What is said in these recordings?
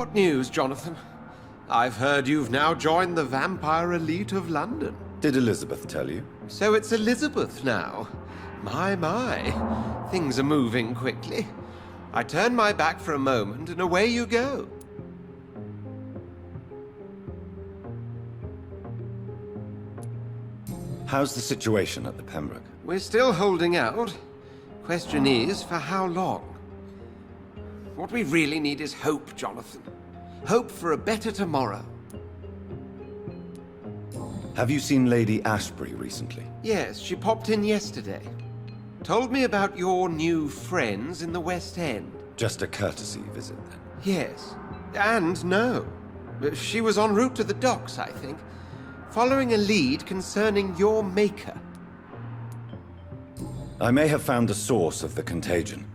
What news, Jonathan? I've heard you've now joined the vampire elite of London. Did Elizabeth tell you? So it's Elizabeth now. My. Things are moving quickly. I turn my back for a moment and away you go. How's the situation at the Pembroke? We're still holding out. Question is, for how long? What we really need is hope, Jonathan. Hope for a better tomorrow. Have you seen Lady Ashbury recently? Yes, she popped in yesterday. Told me about your new friends in the West End. Just a courtesy visit, then? Yes. And no. She was en route to the docks, I think, following a lead concerning your maker. I may have found the source of the contagion.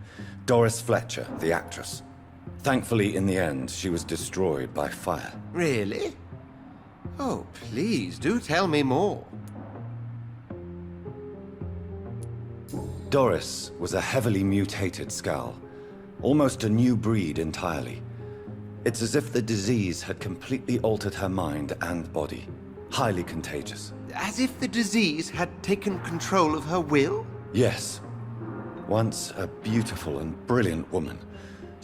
Doris Fletcher, the actress. Thankfully, in the end, she was destroyed by fire. Really? Oh, please, do tell me more. Doris was a heavily mutated skull. Almost a new breed entirely. It's as if the disease had completely altered her mind and body. Highly contagious. As if the disease had taken control of her will? Yes. Once a beautiful and brilliant woman,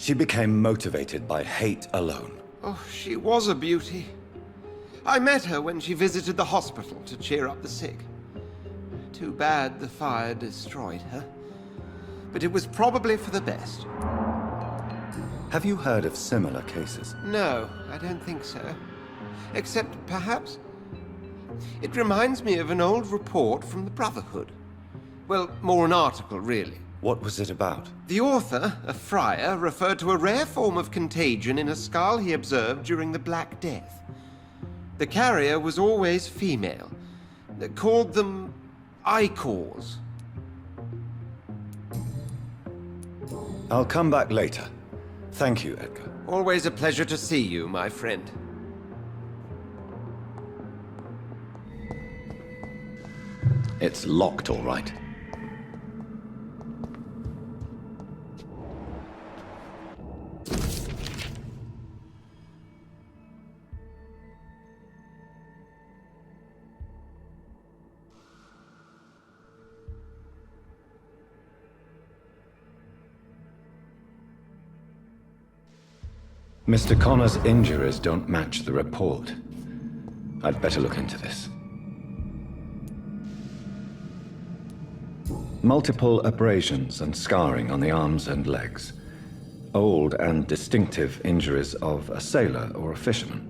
she became motivated by hate alone. Oh, she was a beauty. I met her when she visited the hospital to cheer up the sick. Too bad the fire destroyed her. But it was probably for the best. Have you heard of similar cases? No, I don't think so. Except, perhaps, it reminds me of an old report from the Brotherhood. Well, more an article, really. What was it about? The author, a friar, referred to a rare form of contagion in a skull he observed during the Black Death. The carrier was always female. They called them Icors. I'll come back later. Thank you, Edgar. Always a pleasure to see you, my friend. It's locked, all right. Mr. Connor's injuries don't match the report. I'd better look into this. Multiple abrasions and scarring on the arms and legs. Old and distinctive injuries of a sailor or a fisherman.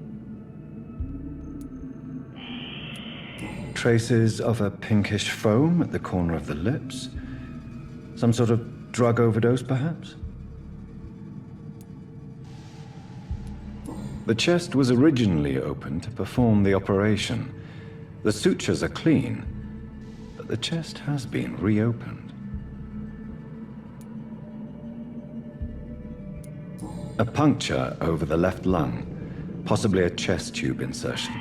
Traces of a pinkish foam at the corner of the lips. Some sort of drug overdose, perhaps? The chest was originally open to perform the operation. The sutures are clean, but the chest has been reopened. A puncture over the left lung, possibly a chest tube insertion.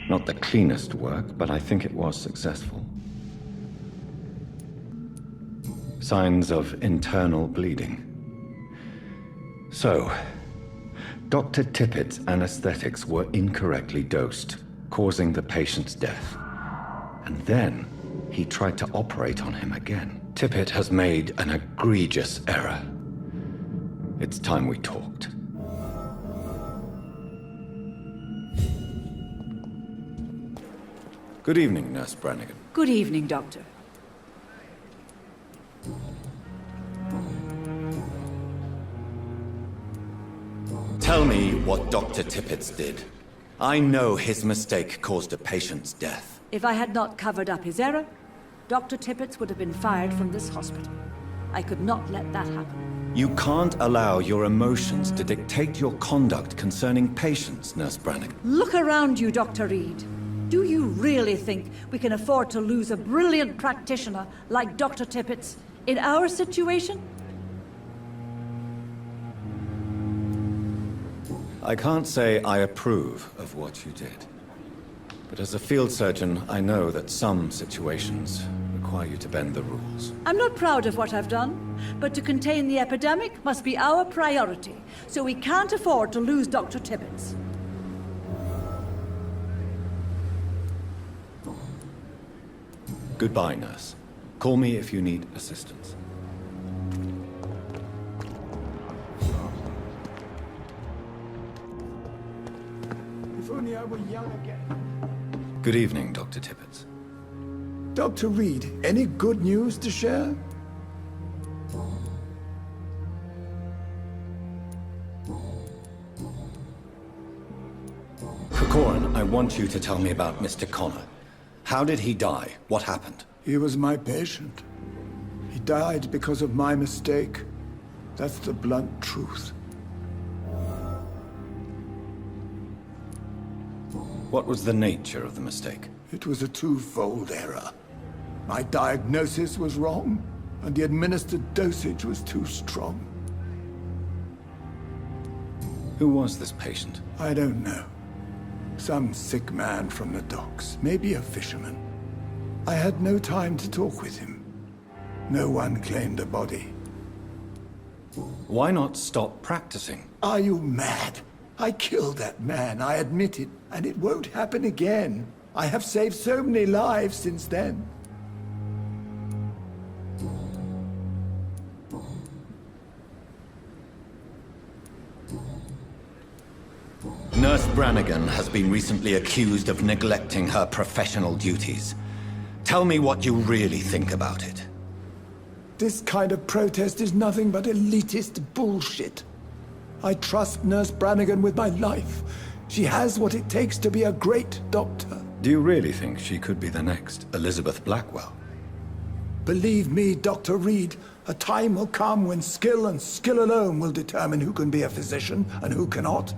Not the cleanest work, but I think it was successful. Signs of internal bleeding. So, Dr. Tippett's anesthetics were incorrectly dosed, causing the patient's death. And then he tried to operate on him again. Tippett has made an egregious error. It's time we talked. Good evening, Nurse Brannigan. Good evening, Doctor. Tell me what Dr. Tippett did. I know his mistake caused a patient's death. If I had not covered up his error, Dr. Tippett would have been fired from this hospital. I could not let that happen. You can't allow your emotions to dictate your conduct concerning patients, Nurse Brannigan. Look around you, Dr. Reed. Do you really think we can afford to lose a brilliant practitioner like Dr. Tippett's in our situation? I can't say I approve of what you did. But as a field surgeon, I know that some situations require you to bend the rules. I'm not proud of what I've done, but to contain the epidemic must be our priority, so we can't afford to lose Dr. Tippett. Goodbye, nurse. Call me if you need assistance. If only I were young again. Good evening, Dr. Tippett. Dr. Reed, any good news to share? Corcoran, I want you to tell me about Mr. Connor. How did he die? What happened? He was my patient. He died because of my mistake. That's the blunt truth. What was the nature of the mistake? It was a twofold error. My diagnosis was wrong, and the administered dosage was too strong. Who was this patient? I don't know. Some sick man from the docks, maybe a fisherman. I had no time to talk with him. No one claimed a body. Why not stop practicing? Are you mad? I killed that man, I admit it, and it won't happen again. I have saved so many lives since then. Nurse Brannigan has been recently accused of neglecting her professional duties. Tell me what you really think about it. This kind of protest is nothing but elitist bullshit. I trust Nurse Brannigan with my life. She has what it takes to be a great doctor. Do you really think she could be the next Elizabeth Blackwell? Believe me, Dr. Reed, a time will come when skill and skill alone will determine who can be a physician and who cannot.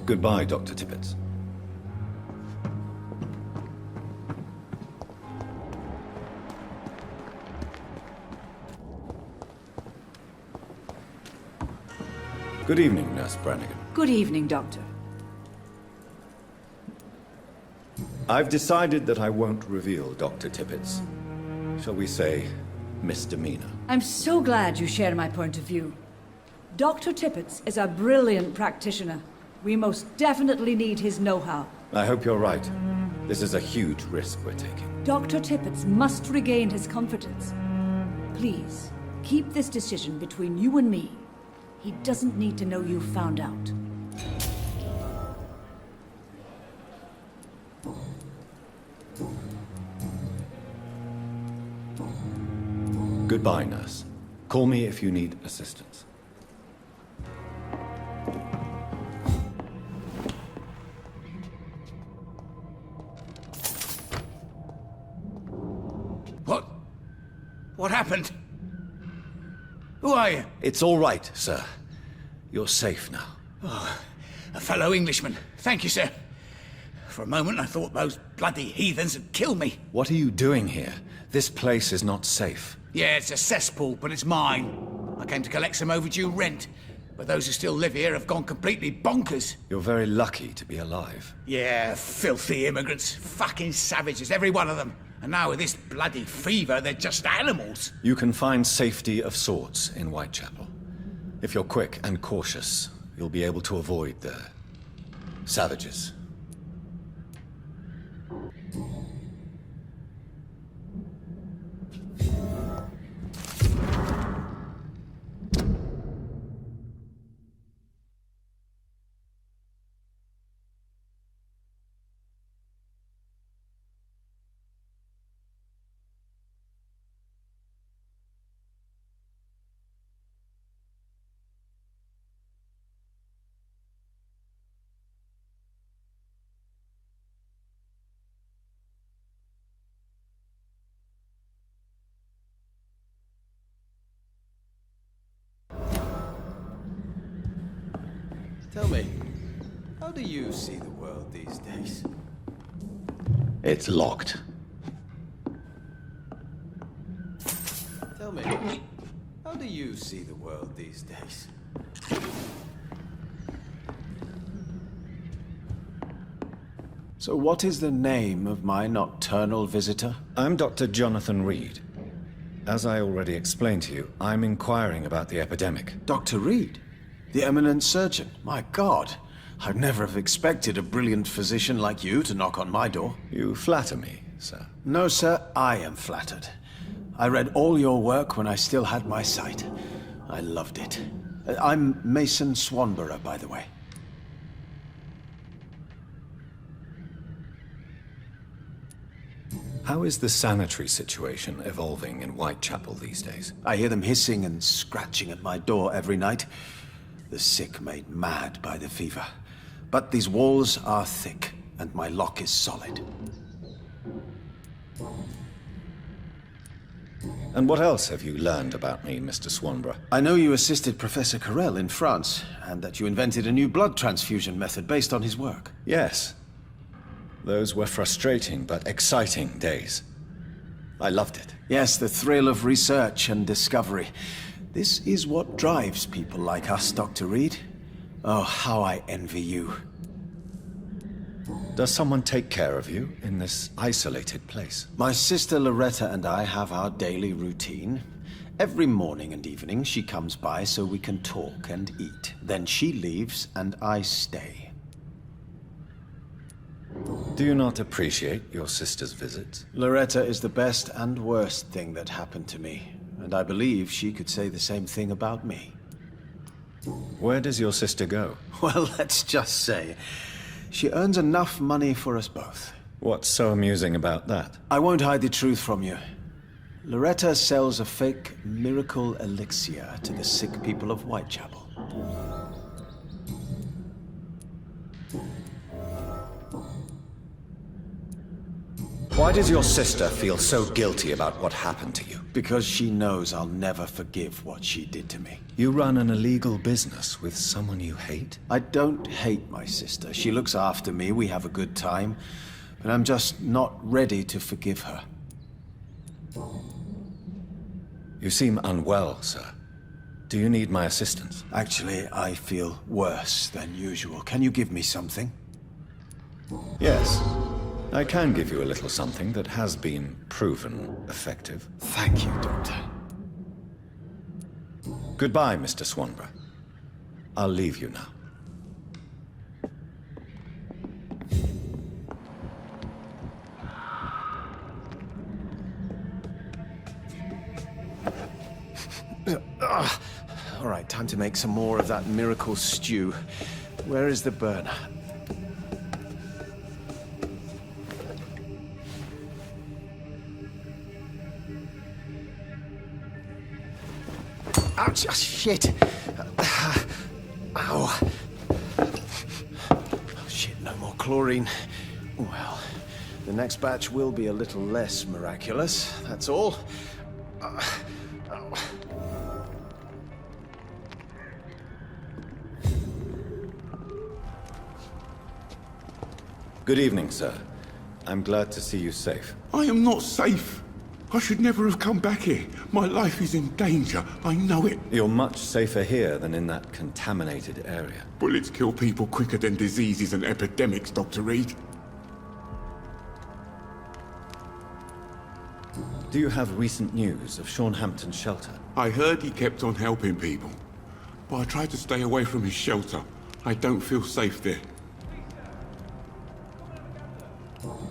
Goodbye, Dr. Tippett. Good evening, Nurse Brannigan. Good evening, Doctor. I've decided that I won't reveal Dr. Tippett's, shall we say, misdemeanor. I'm so glad you share my point of view. Dr. Tippett is a brilliant practitioner. We most definitely need his know-how. I hope you're right. This is a huge risk we're taking. Dr. Tippett must regain his confidence. Please, keep this decision between you and me. He doesn't need to know you found out. Goodbye, nurse. Call me if you need assistance. What happened? Who are you? It's all right, sir. You're safe now. Oh, a fellow Englishman. Thank you, sir. For a moment, I thought those bloody heathens had killed me. What are you doing here? This place is not safe. Yeah, it's a cesspool, but it's mine. I came to collect some overdue rent, but those who still live here have gone completely bonkers. You're very lucky to be alive. Yeah, filthy immigrants. Fucking savages, every one of them. And now with this bloody fever, they're just animals. You can find safety of sorts in Whitechapel. If you're quick and cautious, you'll be able to avoid the savages. Tell me, how do you see the world these days? It's locked. Tell me, how do you see the world these days? So what is the name of my nocturnal visitor? I'm Dr. Jonathan Reed. As I already explained to you, I'm inquiring about the epidemic. Dr. Reed? The eminent surgeon? My God! I'd never have expected a brilliant physician like you to knock on my door. You flatter me, sir. No, sir, I am flattered. I read all your work when I still had my sight. I loved it. I'm Mason Swanborough, by the way. How is the sanitary situation evolving in Whitechapel these days? I hear them hissing and scratching at my door every night. The sick made mad by the fever. But these walls are thick, and my lock is solid. And what else have you learned about me, Mr. Swanborough? I know you assisted Professor Carell in France, and that you invented a new blood transfusion method based on his work. Yes. Those were frustrating but exciting days. I loved it. Yes, the thrill of research and discovery. This is what drives people like us, Dr. Reed. Oh, how I envy you. Does someone take care of you in this isolated place? My sister Loretta and I have our daily routine. Every morning and evening she comes by so we can talk and eat. Then she leaves and I stay. Do you not appreciate your sister's visits? Loretta is the best and worst thing that happened to me, and I believe she could say the same thing about me. Where does your sister go? Well, let's just say, she earns enough money for us both. What's so amusing about that? I won't hide the truth from you. Loretta sells a fake miracle elixir to the sick people of Whitechapel. Why does your sister feel so guilty about what happened to you? Because she knows I'll never forgive what she did to me. You run an illegal business with someone you hate? I don't hate my sister. She looks after me, we have a good time. But I'm just not ready to forgive her. You seem unwell, sir. Do you need my assistance? Actually, I feel worse than usual. Can you give me something? Yes. I can give you a little something that has been proven effective. Thank you, Doctor. Goodbye, Mr. Swanborough. I'll leave you now. All right, time to make some more of that miracle stew. Where is the burner? Ouch! Shit! Ow! Oh, shit, no more chlorine. Well, the next batch will be a little less miraculous, that's all. Good evening, sir. I'm glad to see you safe. I am not safe. I should never have come back here. My life is in danger. I know it. You're much safer here than in that contaminated area. Bullets kill people quicker than diseases and epidemics, Dr. Reed. Do you have recent news of Sean Hampton's shelter? I heard he kept on helping people. But I tried to stay away from his shelter. I don't feel safe there.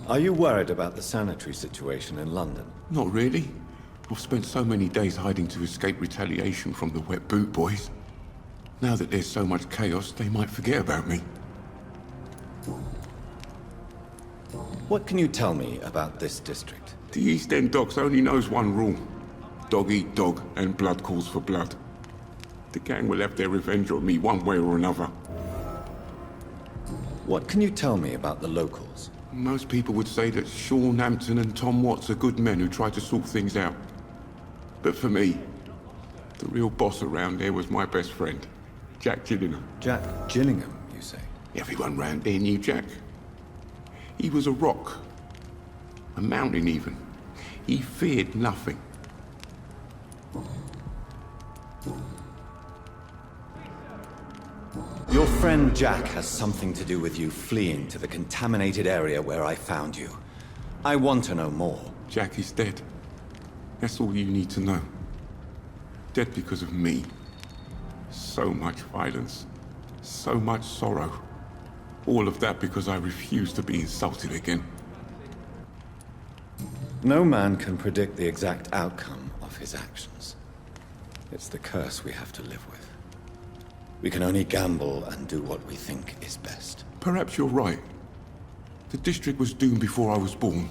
Are you worried about the sanitary situation in London? Not really. I've spent so many days hiding to escape retaliation from the wet boot boys. Now that there's so much chaos, they might forget about me. What can you tell me about this district? The East End Docks only knows one rule. Dog eat dog, and blood calls for blood. The gang will have their revenge on me one way or another. What can you tell me about the locals? Most people would say that Sean Hampton and Tom Watts are good men who try to sort things out. But for me, the real boss around there was my best friend, Jack Gillingham. Jack Gillingham, you say? Everyone round there knew Jack. He was a rock. A mountain even. He feared nothing. Your friend Jack has something to do with you fleeing to the contaminated area where I found you. I want to know more. Jack is dead. That's all you need to know. Dead because of me. So much violence. So much sorrow. All of that because I refuse to be insulted again. No man can predict the exact outcome of his actions. It's the curse we have to live with. We can only gamble and do what we think is best. Perhaps you're right. The district was doomed before I was born.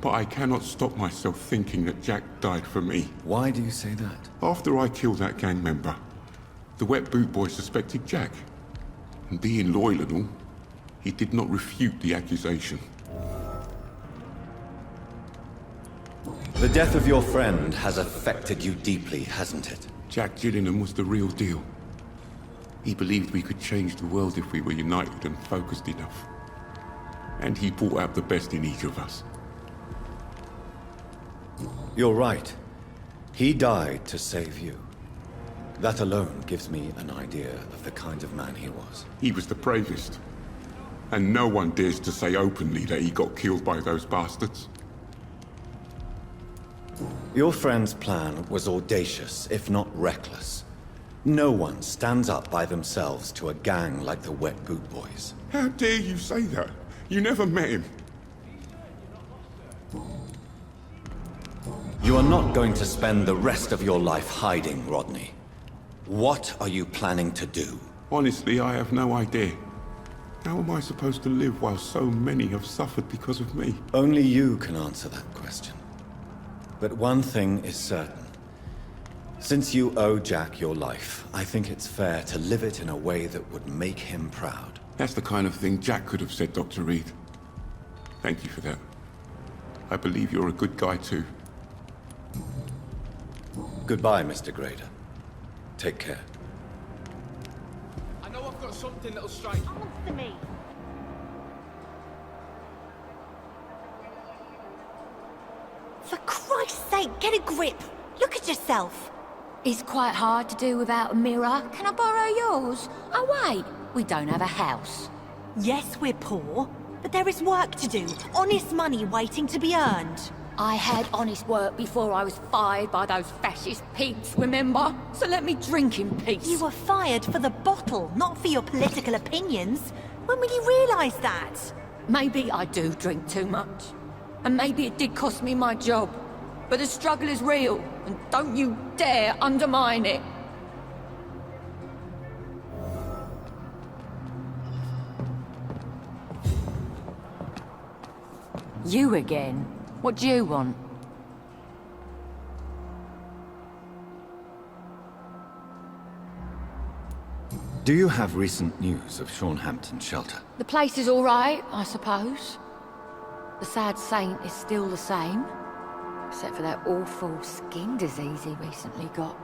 But I cannot stop myself thinking that Jack died for me. Why do you say that? After I killed that gang member, the wet boot boy suspected Jack. And being loyal and all, he did not refute the accusation. The death of your friend has affected you deeply, hasn't it? Jack Gillingham was the real deal. He believed we could change the world if we were united and focused enough. And he brought out the best in each of us. You're right. He died to save you. That alone gives me an idea of the kind of man he was. He was the bravest. And no one dares to say openly that he got killed by those bastards. Your friend's plan was audacious, if not reckless. No one stands up by themselves to a gang like the Wet Boot Boys. How dare you say that? You never met him. You are not going to spend the rest of your life hiding, Rodney. What are you planning to do? Honestly, I have no idea. How am I supposed to live while so many have suffered because of me? Only you can answer that question. But one thing is certain. Since you owe Jack your life, I think it's fair to live it in a way that would make him proud. That's the kind of thing Jack could have said, Dr. Reed. Thank you for that. I believe you're a good guy too. Goodbye, Mr. Grader. Take care. I know I've got something that'll strike. Answer me. For Christ's sake, get a grip. Look at yourself. It's quite hard to do without a mirror. Can I borrow yours? Oh wait, we don't have a house. Yes, we're poor, but there is work to do. Honest money waiting to be earned. I had honest work before I was fired by those fascist pigs, remember? So let me drink in peace. You were fired for the bottle, not for your political opinions. When will you realise that? Maybe I do drink too much. And maybe it did cost me my job. But the struggle is real, and don't you dare undermine it. You again? What do you want? Do you have recent news of Sean Hampton's shelter? The place is all right, I suppose. The sad saint is still the same. Except for that awful skin disease he recently got.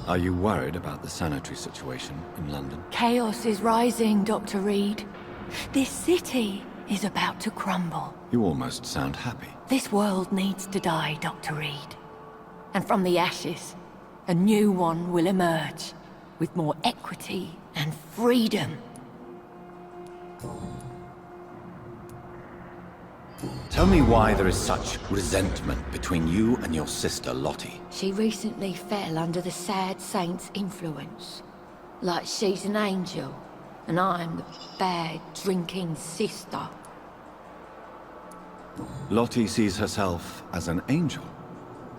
Are you worried about the sanitary situation in London? Chaos is rising, Dr. Reed. This city is about to crumble. You almost sound happy. This world needs to die, Dr. Reed. And from the ashes, a new one will emerge, with more equity and freedom. Tell me why there is such resentment between you and your sister, Lottie. She recently fell under the sad saint's influence. Like she's an angel, and I'm the bad, drinking sister. Lottie sees herself as an angel.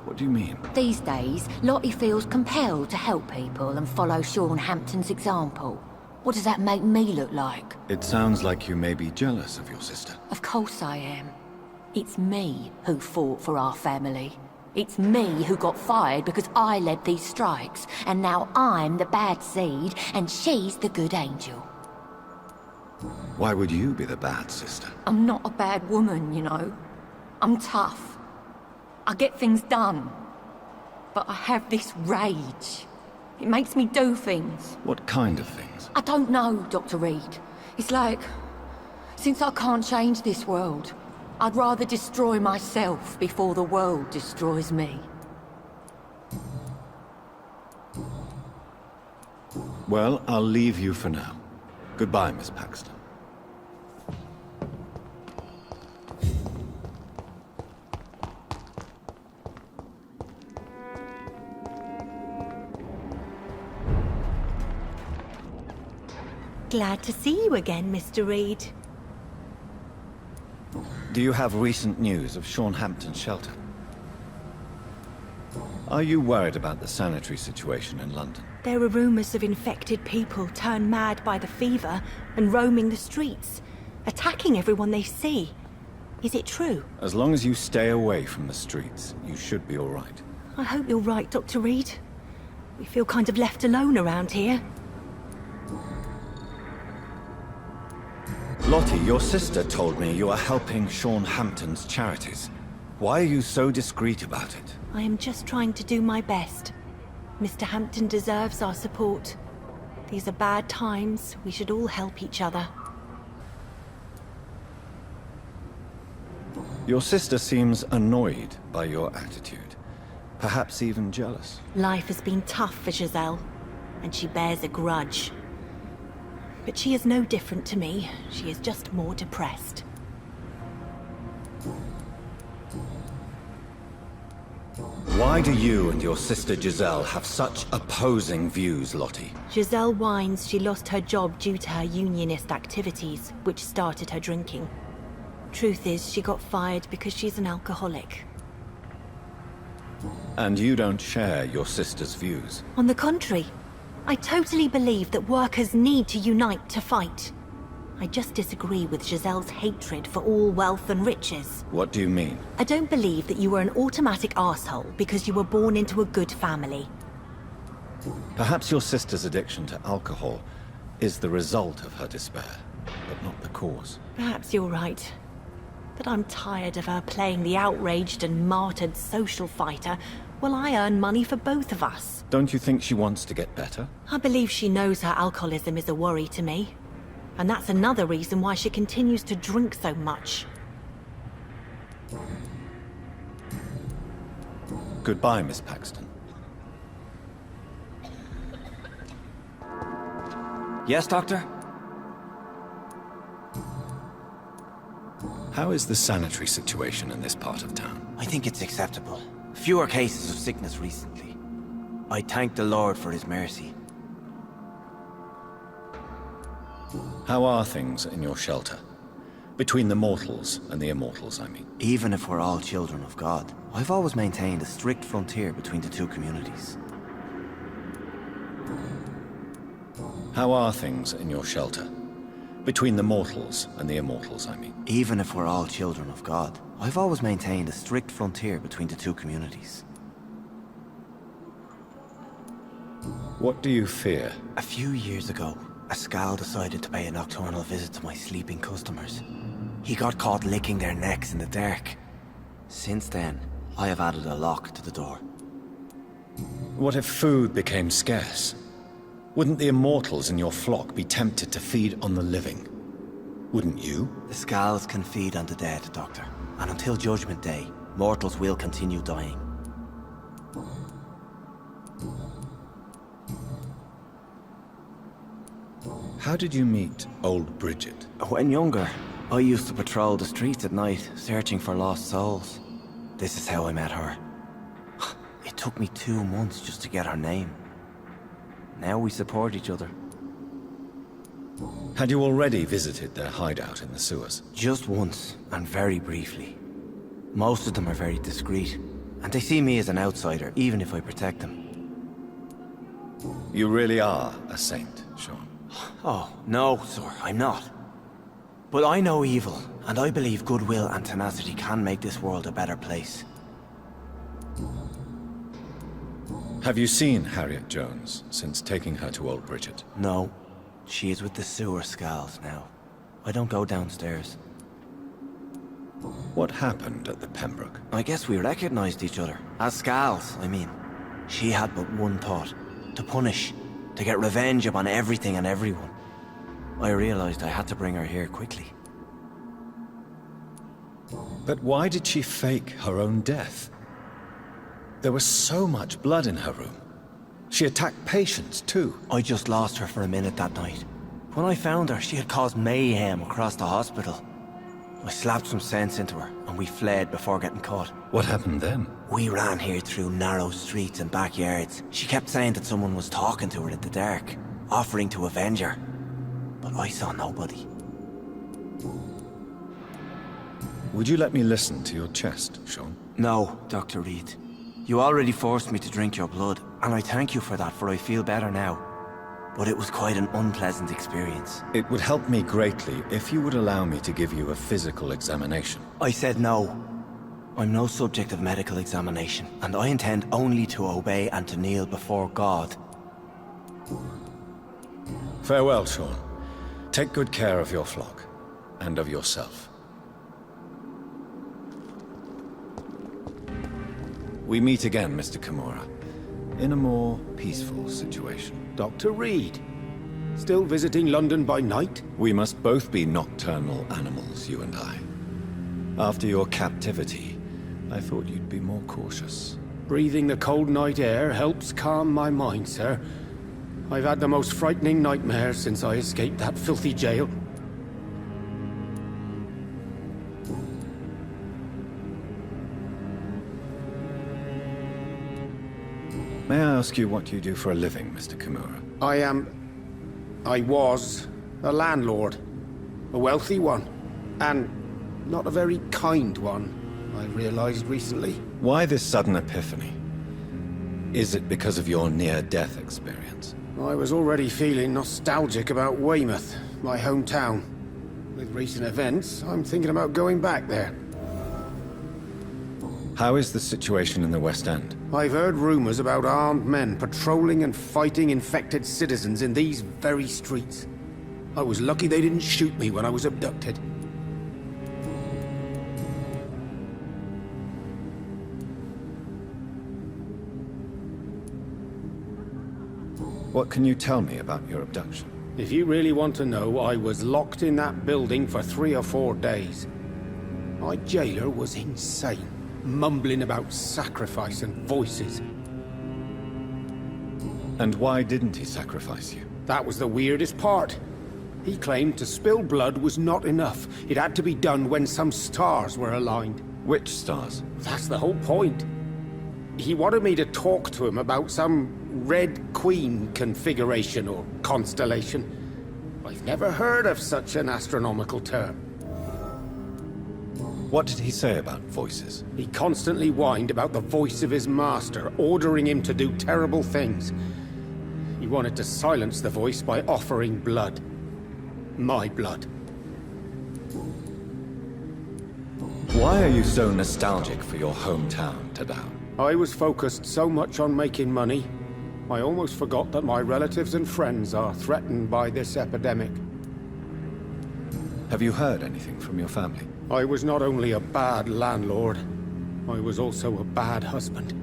What do you mean? These days, Lottie feels compelled to help people and follow Sean Hampton's example. What does that make me look like? It sounds like you may be jealous of your sister. Of course I am. It's me who fought for our family. It's me who got fired because I led these strikes. And now I'm the bad seed, and she's the good angel. Why would you be the bad sister? I'm not a bad woman, you know. I'm tough. I get things done. But I have this rage. It makes me do things. What kind of things? I don't know, Dr. Reed. It's like, since I can't change this world, I'd rather destroy myself before the world destroys me. Well, I'll leave you for now. Goodbye, Miss Paxton. Glad to see you again, Mr. Reed. Do you have recent news of Sean Hampton's shelter? Are you worried about the sanitary situation in London? There are rumours of infected people turned mad by the fever and roaming the streets, attacking everyone they see. Is it true? As long as you stay away from the streets, you should be all right. I hope you're right, Dr. Reed. We feel kind of left alone around here. Lottie, your sister told me you are helping Sean Hampton's charities. Why are you so discreet about it? I am just trying to do my best. Mr. Hampton deserves our support. These are bad times. We should all help each other. Your sister seems annoyed by your attitude. Perhaps even jealous. Life has been tough for Giselle, and she bears a grudge. But she is no different to me. She is just more depressed. Why do you and your sister Giselle have such opposing views, Lottie? Giselle whines she lost her job due to her unionist activities, which started her drinking. Truth is, she got fired because she's an alcoholic. And you don't share your sister's views? On the contrary, I totally believe that workers need to unite to fight. I just disagree with Giselle's hatred for all wealth and riches. What do you mean? I don't believe that you were an automatic arsehole because you were born into a good family. Perhaps your sister's addiction to alcohol is the result of her despair, but not the cause. Perhaps you're right. But I'm tired of her playing the outraged and martyred social fighter while I earn money for both of us. Don't you think she wants to get better? I believe she knows her alcoholism is a worry to me. And that's another reason why she continues to drink so much. Goodbye, Miss Paxton. Yes, Doctor? How is the sanitary situation in this part of town? I think it's acceptable. Fewer cases of sickness recently. I thank the Lord for his mercy. How are things in your shelter? Between the mortals and the immortals, I mean. Even if we're all children of God, I've always maintained a strict frontier between the two communities. How are things in your shelter? Between the mortals and the immortals, I mean. Even if we're all children of God, I've always maintained a strict frontier between the two communities. What do you fear? A few years ago, a Skal decided to pay a nocturnal visit to my sleeping customers. He got caught licking their necks in the dark. Since then, I have added a lock to the door. What if food became scarce? Wouldn't the immortals in your flock be tempted to feed on the living? Wouldn't you? The Skals can feed on the dead, Doctor. And until Judgment Day, mortals will continue dying. How did you meet old Bridget? When younger, I used to patrol the streets at night, searching for lost souls. This is how I met her. It took me 2 months just to get her name. Now we support each other. Had you already visited their hideout in the sewers? Just once, and very briefly. Most of them are very discreet, and they see me as an outsider, even if I protect them. You really are a saint, Sean. Oh, no, sir, I'm not. But I know evil, and I believe goodwill and tenacity can make this world a better place. Have you seen Harriet Jones since taking her to old Bridget? No, she is with the sewer Skals now. I don't go downstairs. What happened at the Pembroke? I guess we recognized each other. As Skals, I mean. She had but one thought. To punish. To get revenge upon everything and everyone. I realized I had to bring her here quickly. But why did she fake her own death? There was so much blood in her room. She attacked patients, too. I just lost her for a minute that night. When I found her, she had caused mayhem across the hospital. I slapped some sense into her, and we fled before getting caught. What happened then? We ran here through narrow streets and backyards. She kept saying that someone was talking to her in the dark, offering to avenge her. But I saw nobody. Would you let me listen to your chest, Sean? No, Dr. Reed. You already forced me to drink your blood, and I thank you for that, for I feel better now. But it was quite an unpleasant experience. It would help me greatly if you would allow me to give you a physical examination. I said no. I'm no subject of medical examination, and I intend only to obey and to kneel before God. Farewell, Sean. Take good care of your flock, and of yourself. We meet again, Mr. Kimura, in a more peaceful situation. Dr. Reed, still visiting London by night? We must both be nocturnal animals, you and I. After your captivity, I thought you'd be more cautious. Breathing the cold night air helps calm my mind, sir. I've had the most frightening nightmares since I escaped that filthy jail. May I ask you what you do for a living, Mr. Kimura? I was a landlord. A wealthy one. And not a very kind one, I realized recently. Why this sudden epiphany? Is it because of your near-death experience? I was already feeling nostalgic about Weymouth, my hometown. With recent events, I'm thinking about going back there. How is the situation in the West End? I've heard rumors about armed men patrolling and fighting infected citizens in these very streets. I was lucky they didn't shoot me when I was abducted. What can you tell me about your abduction? If you really want to know, I was locked in that building for 3 or 4 days. My jailer was insane, mumbling about sacrifice and voices. And why didn't he sacrifice you? That was the weirdest part. He claimed to spill blood was not enough. It had to be done when some stars were aligned. Which stars? That's the whole point. He wanted me to talk to him about some Red Queen configuration or constellation. I've never heard of such an astronomical term. What did he say about voices? He constantly whined about the voice of his master, ordering him to do terrible things. He wanted to silence the voice by offering blood. My blood. Why are you so nostalgic for your hometown, Tadao? I was focused so much on making money, I almost forgot that my relatives and friends are threatened by this epidemic. Have you heard anything from your family? I was not only a bad landlord, I was also a bad husband.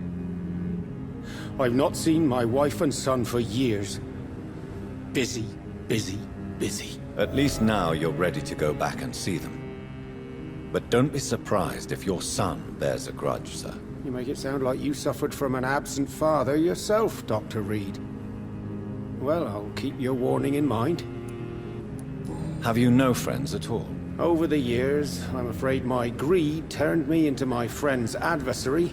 I've not seen my wife and son for years. Busy, busy, busy. At least now you're ready to go back and see them. But don't be surprised if your son bears a grudge, sir. You make it sound like you suffered from an absent father yourself, Dr. Reed. Well, I'll keep your warning in mind. Have you no friends at all? Over the years, I'm afraid my greed turned me into my friend's adversary,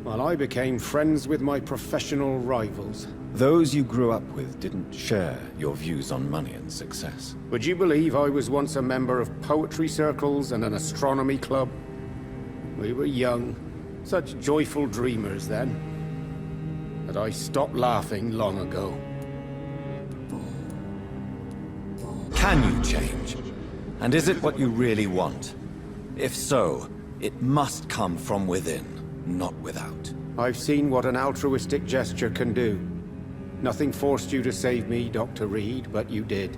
while I became friends with my professional rivals. Those you grew up with didn't share your views on money and success. Would you believe I was once a member of poetry circles and an astronomy club? We were young, such joyful dreamers then. But I stopped laughing long ago. Can you change? And is it what you really want? If so, it must come from within, not without. I've seen what an altruistic gesture can do. Nothing forced you to save me, Dr. Reed, but you did.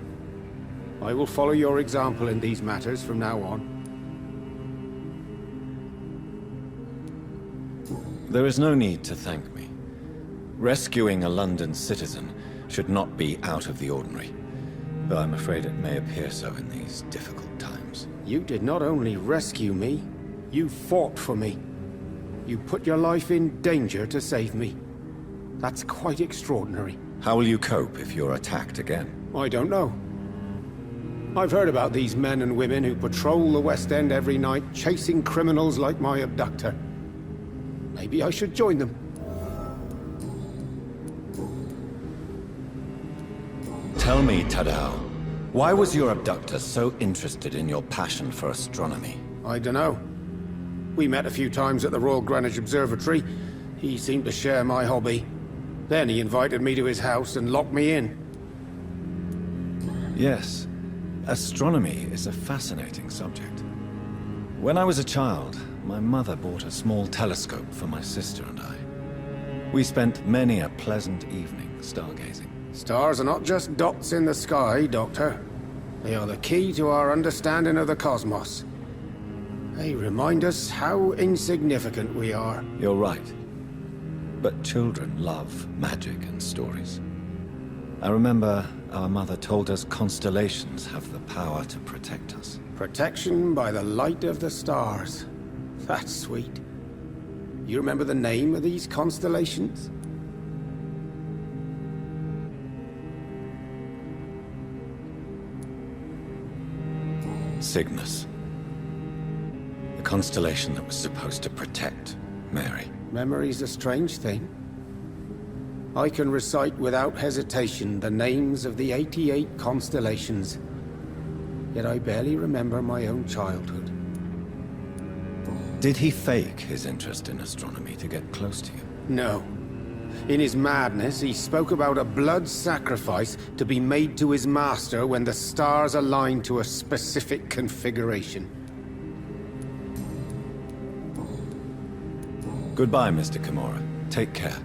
I will follow your example in these matters from now on. There is no need to thank me. Rescuing a London citizen should not be out of the ordinary, though I'm afraid it may appear so in these difficult times. You did not only rescue me, you fought for me. You put your life in danger to save me. That's quite extraordinary. How will you cope if you're attacked again? I don't know. I've heard about these men and women who patrol the West End every night, chasing criminals like my abductor. Maybe I should join them. Tell me, Tadao, why was your abductor so interested in your passion for astronomy? I don't know. We met a few times at the Royal Greenwich Observatory. He seemed to share my hobby. Then he invited me to his house and locked me in. Yes, astronomy is a fascinating subject. When I was a child, my mother bought a small telescope for my sister and I. We spent many a pleasant evening stargazing. Stars are not just dots in the sky, Doctor. They are the key to our understanding of the cosmos. They remind us how insignificant we are. You're right. But children love magic and stories. I remember our mother told us constellations have the power to protect us. Protection by the light of the stars. That's sweet. You remember the name of these constellations? Cygnus. The constellation that was supposed to protect Mary. Memory's a strange thing. I can recite without hesitation the names of the 88 constellations. Yet I barely remember my own childhood. Did he fake his interest in astronomy to get close to you? No. In his madness, he spoke about a blood sacrifice to be made to his master when the stars aligned to a specific configuration. Goodbye, Mr. Kimura. Take care.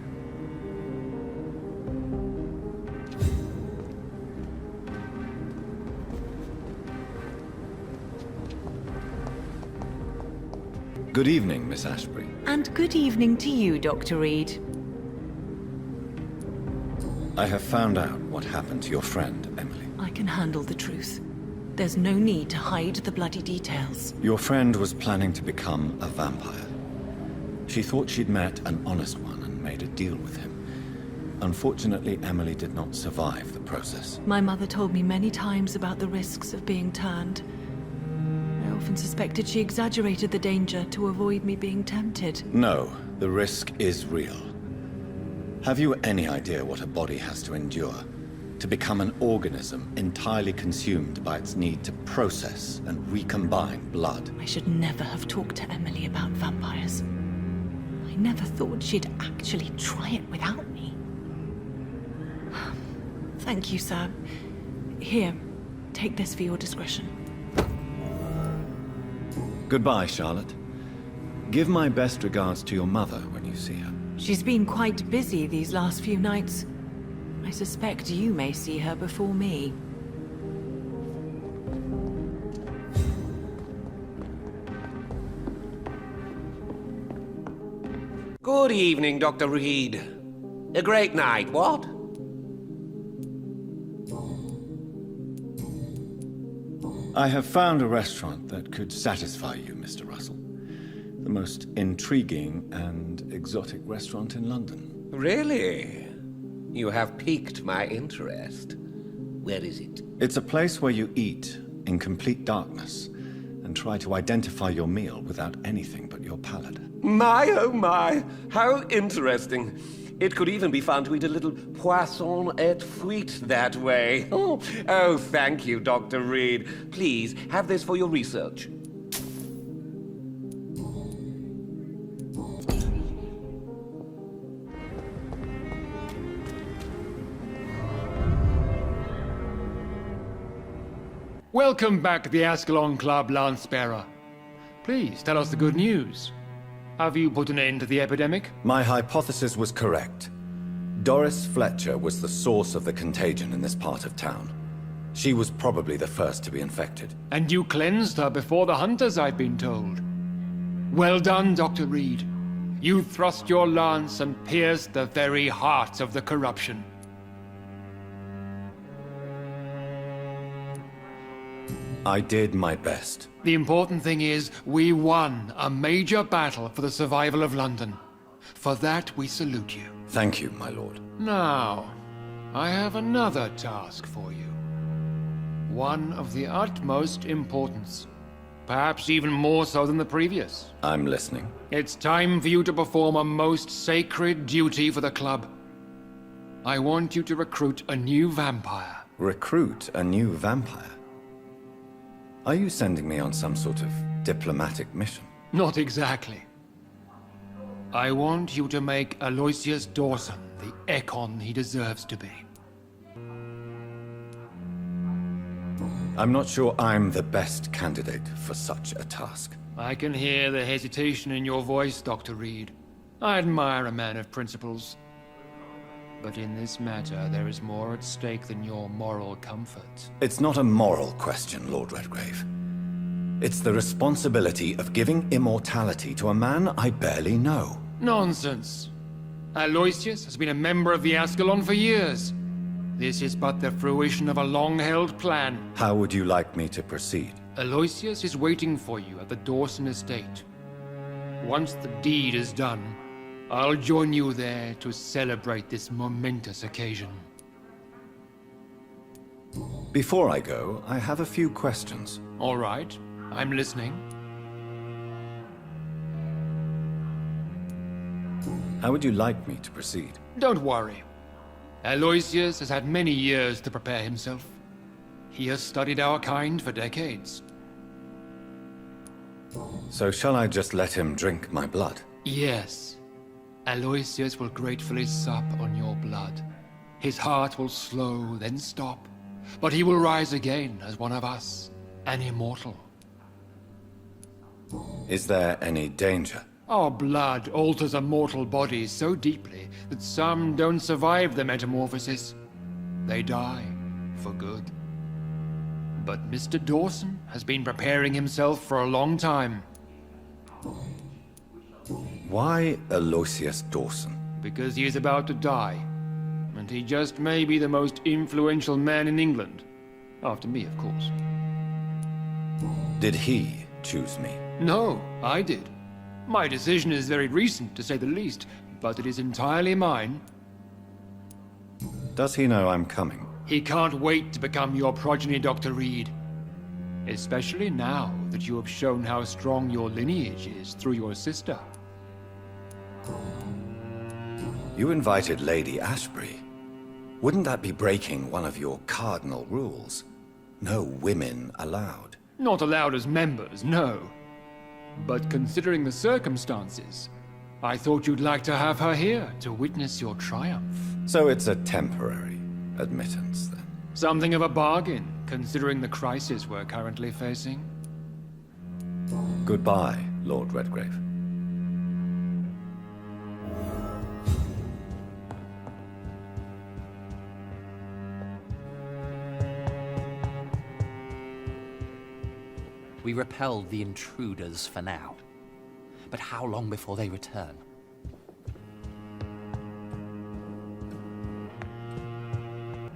Good evening, Miss Ashbury. And good evening to you, Dr. Reed. I have found out what happened to your friend, Emily. I can handle the truth. There's no need to hide the bloody details. Your friend was planning to become a vampire. She thought she'd met an honest one and made a deal with him. Unfortunately, Emily did not survive the process. My mother told me many times about the risks of being turned. I often suspected she exaggerated the danger to avoid me being tempted. No, the risk is real. Have you any idea what a body has to endure? To become an organism entirely consumed by its need to process and recombine blood? I should never have talked to Emily about vampires. I never thought she'd actually try it without me. Thank you, sir. Here, take this for your discretion. Goodbye, Charlotte. Give my best regards to your mother when you see her. She's been quite busy these last few nights. I suspect you may see her before me. Good evening, Dr. Reed. A great night, what? I have found a restaurant that could satisfy you, Mr. Russell. The most intriguing and exotic restaurant in London. Really? You have piqued my interest. Where is it? It's a place where you eat in complete darkness and try to identify your meal without anything but your palate. My, oh my, how interesting. It could even be fun to eat a little poisson et frites that way. Oh, thank you, Dr. Reed. Please, have this for your research. Welcome back to the Ascalon Club, Lance-Bearer. Please, tell us the good news. Have you put an end to the epidemic? My hypothesis was correct. Doris Fletcher was the source of the contagion in this part of town. She was probably the first to be infected. And you cleansed her before the hunters, I've been told. Well done, Dr. Reed. You thrust your lance and pierced the very heart of the corruption. I did my best. The important thing is, we won a major battle for the survival of London. For that, we salute you. Thank you, my lord. Now, I have another task for you. One of the utmost importance. Perhaps even more so than the previous. I'm listening. It's time for you to perform a most sacred duty for the club. I want you to recruit a new vampire. Recruit a new vampire? Are you sending me on some sort of diplomatic mission? Not exactly. I want you to make Aloysius Dawson the Ekon he deserves to be. I'm not sure I'm the best candidate for such a task. I can hear the hesitation in your voice, Dr. Reed. I admire a man of principles. But in this matter, there is more at stake than your moral comfort. It's not a moral question, Lord Redgrave. It's the responsibility of giving immortality to a man I barely know. Nonsense. Aloysius has been a member of the Ascalon for years. This is but the fruition of a long-held plan. How would you like me to proceed? Aloysius is waiting for you at the Dawson estate. Once the deed is done, I'll join you there to celebrate this momentous occasion. Before I go, I have a few questions. All right, I'm listening. How would you like me to proceed? Don't worry. Aloysius has had many years to prepare himself. He has studied our kind for decades. So shall I just let him drink my blood? Yes. Aloysius will gratefully sup on your blood. His heart will slow, then stop. But he will rise again as one of us, an immortal. Is there any danger? Our blood alters a mortal body so deeply that some don't survive the metamorphosis. They die for good. But Mr. Dawson has been preparing himself for a long time. Why Aloysius Dawson? Because he is about to die. And he just may be the most influential man in England. After me, of course. Did he choose me? No, I did. My decision is very recent, to say the least, but it is entirely mine. Does he know I'm coming? He can't wait to become your progeny, Dr. Reed. Especially now that you have shown how strong your lineage is through your sister. You invited Lady Ashbury. Wouldn't that be breaking one of your cardinal rules? No women allowed. Not allowed as members, no. But considering the circumstances, I thought you'd like to have her here to witness your triumph. So it's a temporary admittance, then? Something of a bargain, considering the crisis we're currently facing. Goodbye, Lord Redgrave. We repel the intruders for now. But how long before they return?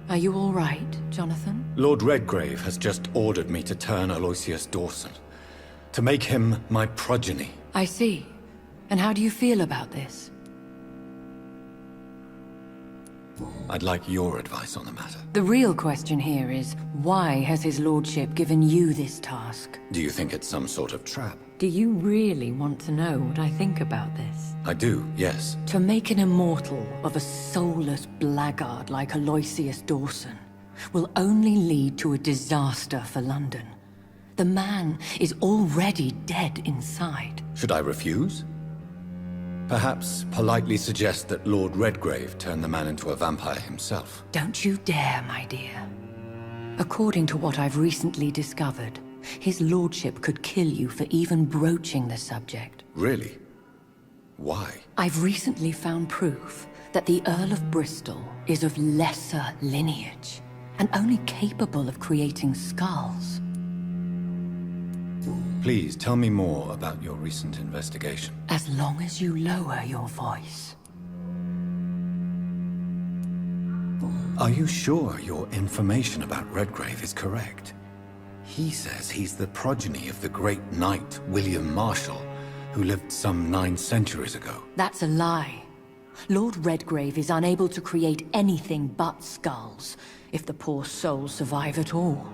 Are you all right, Jonathan? Lord Redgrave has just ordered me to turn Aloysius Dawson. To make him my progeny. I see. And how do you feel about this? I'd like your advice on the matter. The real question here is, why has his lordship given you this task? Do you think it's some sort of trap? Do you really want to know what I think about this? I do, yes. To make an immortal of a soulless blackguard like Aloysius Dawson will only lead to a disaster for London. The man is already dead inside. Should I refuse? Perhaps politely suggest that Lord Redgrave turn the man into a vampire himself. Don't you dare, my dear. According to what I've recently discovered, his lordship could kill you for even broaching the subject. Really? Why? I've recently found proof that the Earl of Bristol is of lesser lineage, and only capable of creating skulls. Please tell me more about your recent investigation. As long as you lower your voice. Are you sure your information about Redgrave is correct? He says he's the progeny of the great knight William Marshall, who lived some 9 centuries ago. That's a lie. Lord Redgrave is unable to create anything but skulls, if the poor souls survive at all.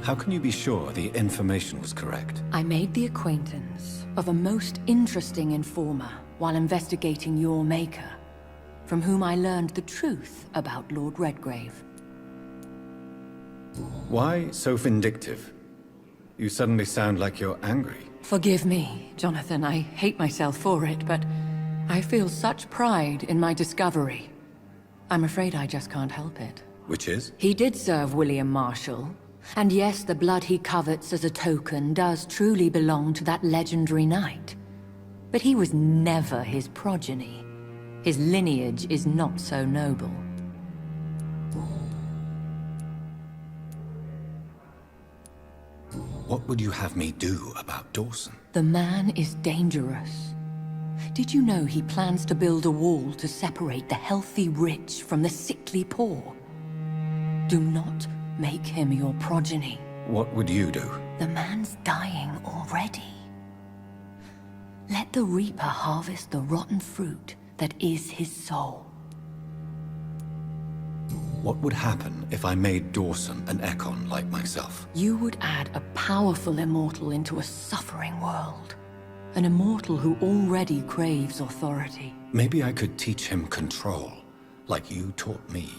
How can you be sure the information was correct? I made the acquaintance of a most interesting informer while investigating your maker, from whom I learned the truth about Lord Redgrave. Why so vindictive? You suddenly sound like you're angry. Forgive me, Jonathan. I hate myself for it, but I feel such pride in my discovery. I'm afraid I just can't help it. Which is? He did serve William Marshall. And yes, the blood he covets as a token does truly belong to that legendary knight. But he was never his progeny. His lineage is not so noble. What would you have me do about Dawson? The man is dangerous. Did you know he plans to build a wall to separate the healthy rich from the sickly poor? Do not make him your progeny. What would you do? The man's dying already. Let the Reaper harvest the rotten fruit that is his soul. What would happen if I made Dawson an Ekon like myself? You would add a powerful immortal into a suffering world. An immortal who already craves authority. Maybe I could teach him control, like you taught me.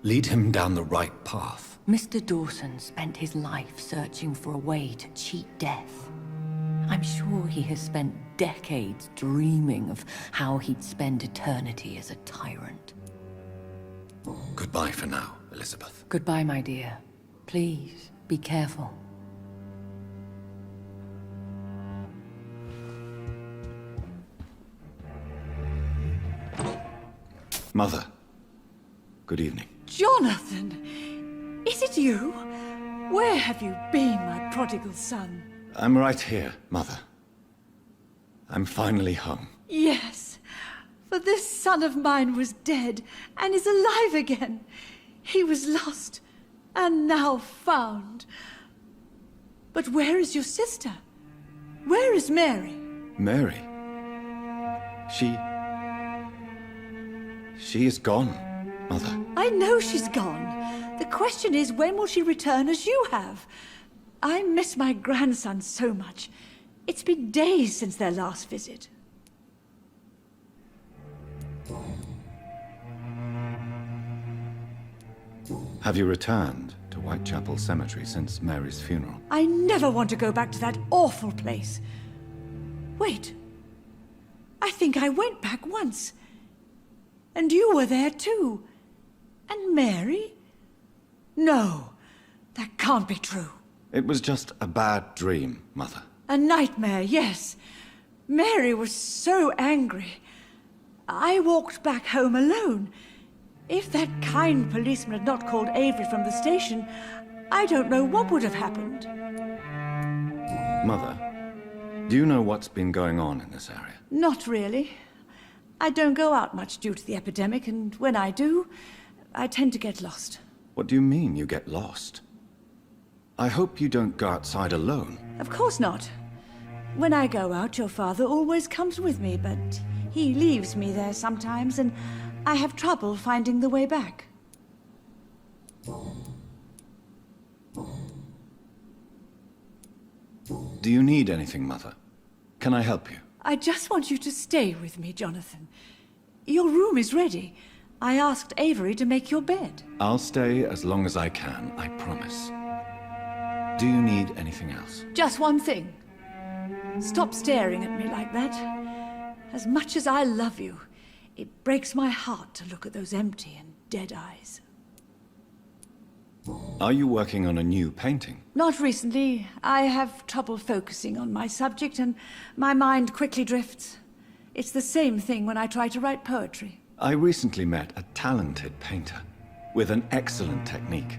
Lead him down the right path. Mr. Dawson spent his life searching for a way to cheat death. I'm sure he has spent decades dreaming of how he'd spend eternity as a tyrant. Goodbye for now, Elizabeth. Goodbye, my dear. Please, be careful. Mother, good evening. Jonathan! Is it you? Where have you been, my prodigal son? I'm right here, Mother. I'm finally home. Yes, for this son of mine was dead and is alive again. He was lost and now found. But where is your sister? Where is Mary? Mary? She is gone, Mother. I know she's gone. The question is, when will she return as you have? I miss my grandson so much. It's been days since their last visit. Have you returned to Whitechapel Cemetery since Mary's funeral? I never want to go back to that awful place. Wait. I think I went back once. And you were there too. And Mary? No, that can't be true. It was just a bad dream, Mother. A nightmare, yes. Mary was so angry. I walked back home alone. If that kind policeman had not called Avery from the station, I don't know what would have happened. Mother, do you know what's been going on in this area? Not really. I don't go out much due to the epidemic, and when I do, I tend to get lost. What do you mean you get lost? I hope you don't go outside alone. Of course not. When I go out, your father always comes with me, but he leaves me there sometimes, and I have trouble finding the way back. Do you need anything, Mother? Can I help you? I just want you to stay with me, Jonathan. Your room is ready. I asked Avery to make your bed. I'll stay as long as I can, I promise. Do you need anything else? Just one thing. Stop staring at me like that. As much as I love you, it breaks my heart to look at those empty and dead eyes. Are you working on a new painting? Not recently. I have trouble focusing on my subject, and my mind quickly drifts. It's the same thing when I try to write poetry. I recently met a talented painter with an excellent technique.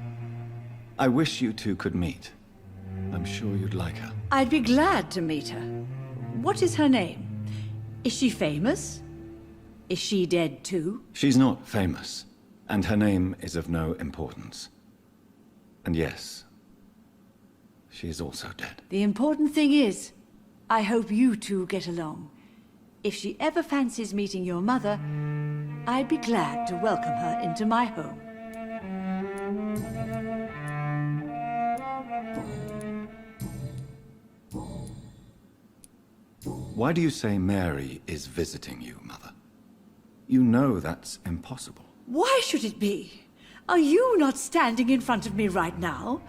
I wish you two could meet. I'm sure you'd like her. I'd be glad to meet her. What is her name? Is she famous? Is she dead too? She's not famous, and her name is of no importance. And yes, she is also dead. The important thing is, I hope you two get along. if she ever fancies meeting your mother, I'd be glad to welcome her into my home. Why do you say Mary is visiting you, Mother? You know that's impossible. Why should it be? Are you not standing in front of me right now?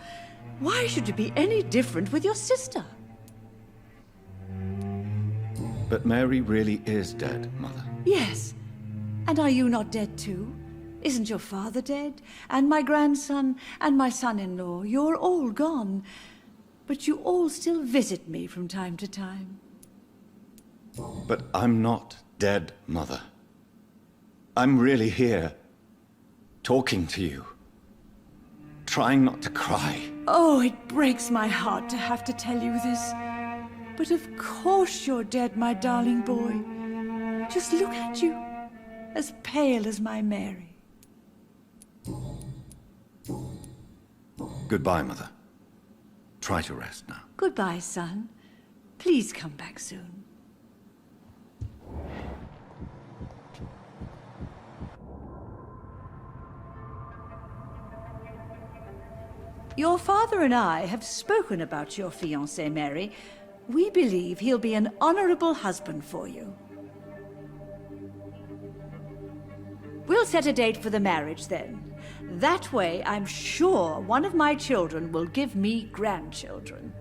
Why should it be any different with your sister? But Mary really is dead, Mother. Yes. And are you not dead too? Isn't your father dead? And my grandson, and my son-in-law, you're all gone. But you all still visit me from time to time. But I'm not dead, Mother. I'm really here, talking to you, trying not to cry. Oh, it breaks my heart to have to tell you this. But of course you're dead, my darling boy. Just look at you, as pale as my Mary. Goodbye, Mother. Try to rest now. Goodbye, son. Please come back soon. Your father and I have spoken about your fiancé, Mary. We believe he'll be an honorable husband for you. We'll set a date for the marriage then. That way, I'm sure one of my children will give me grandchildren.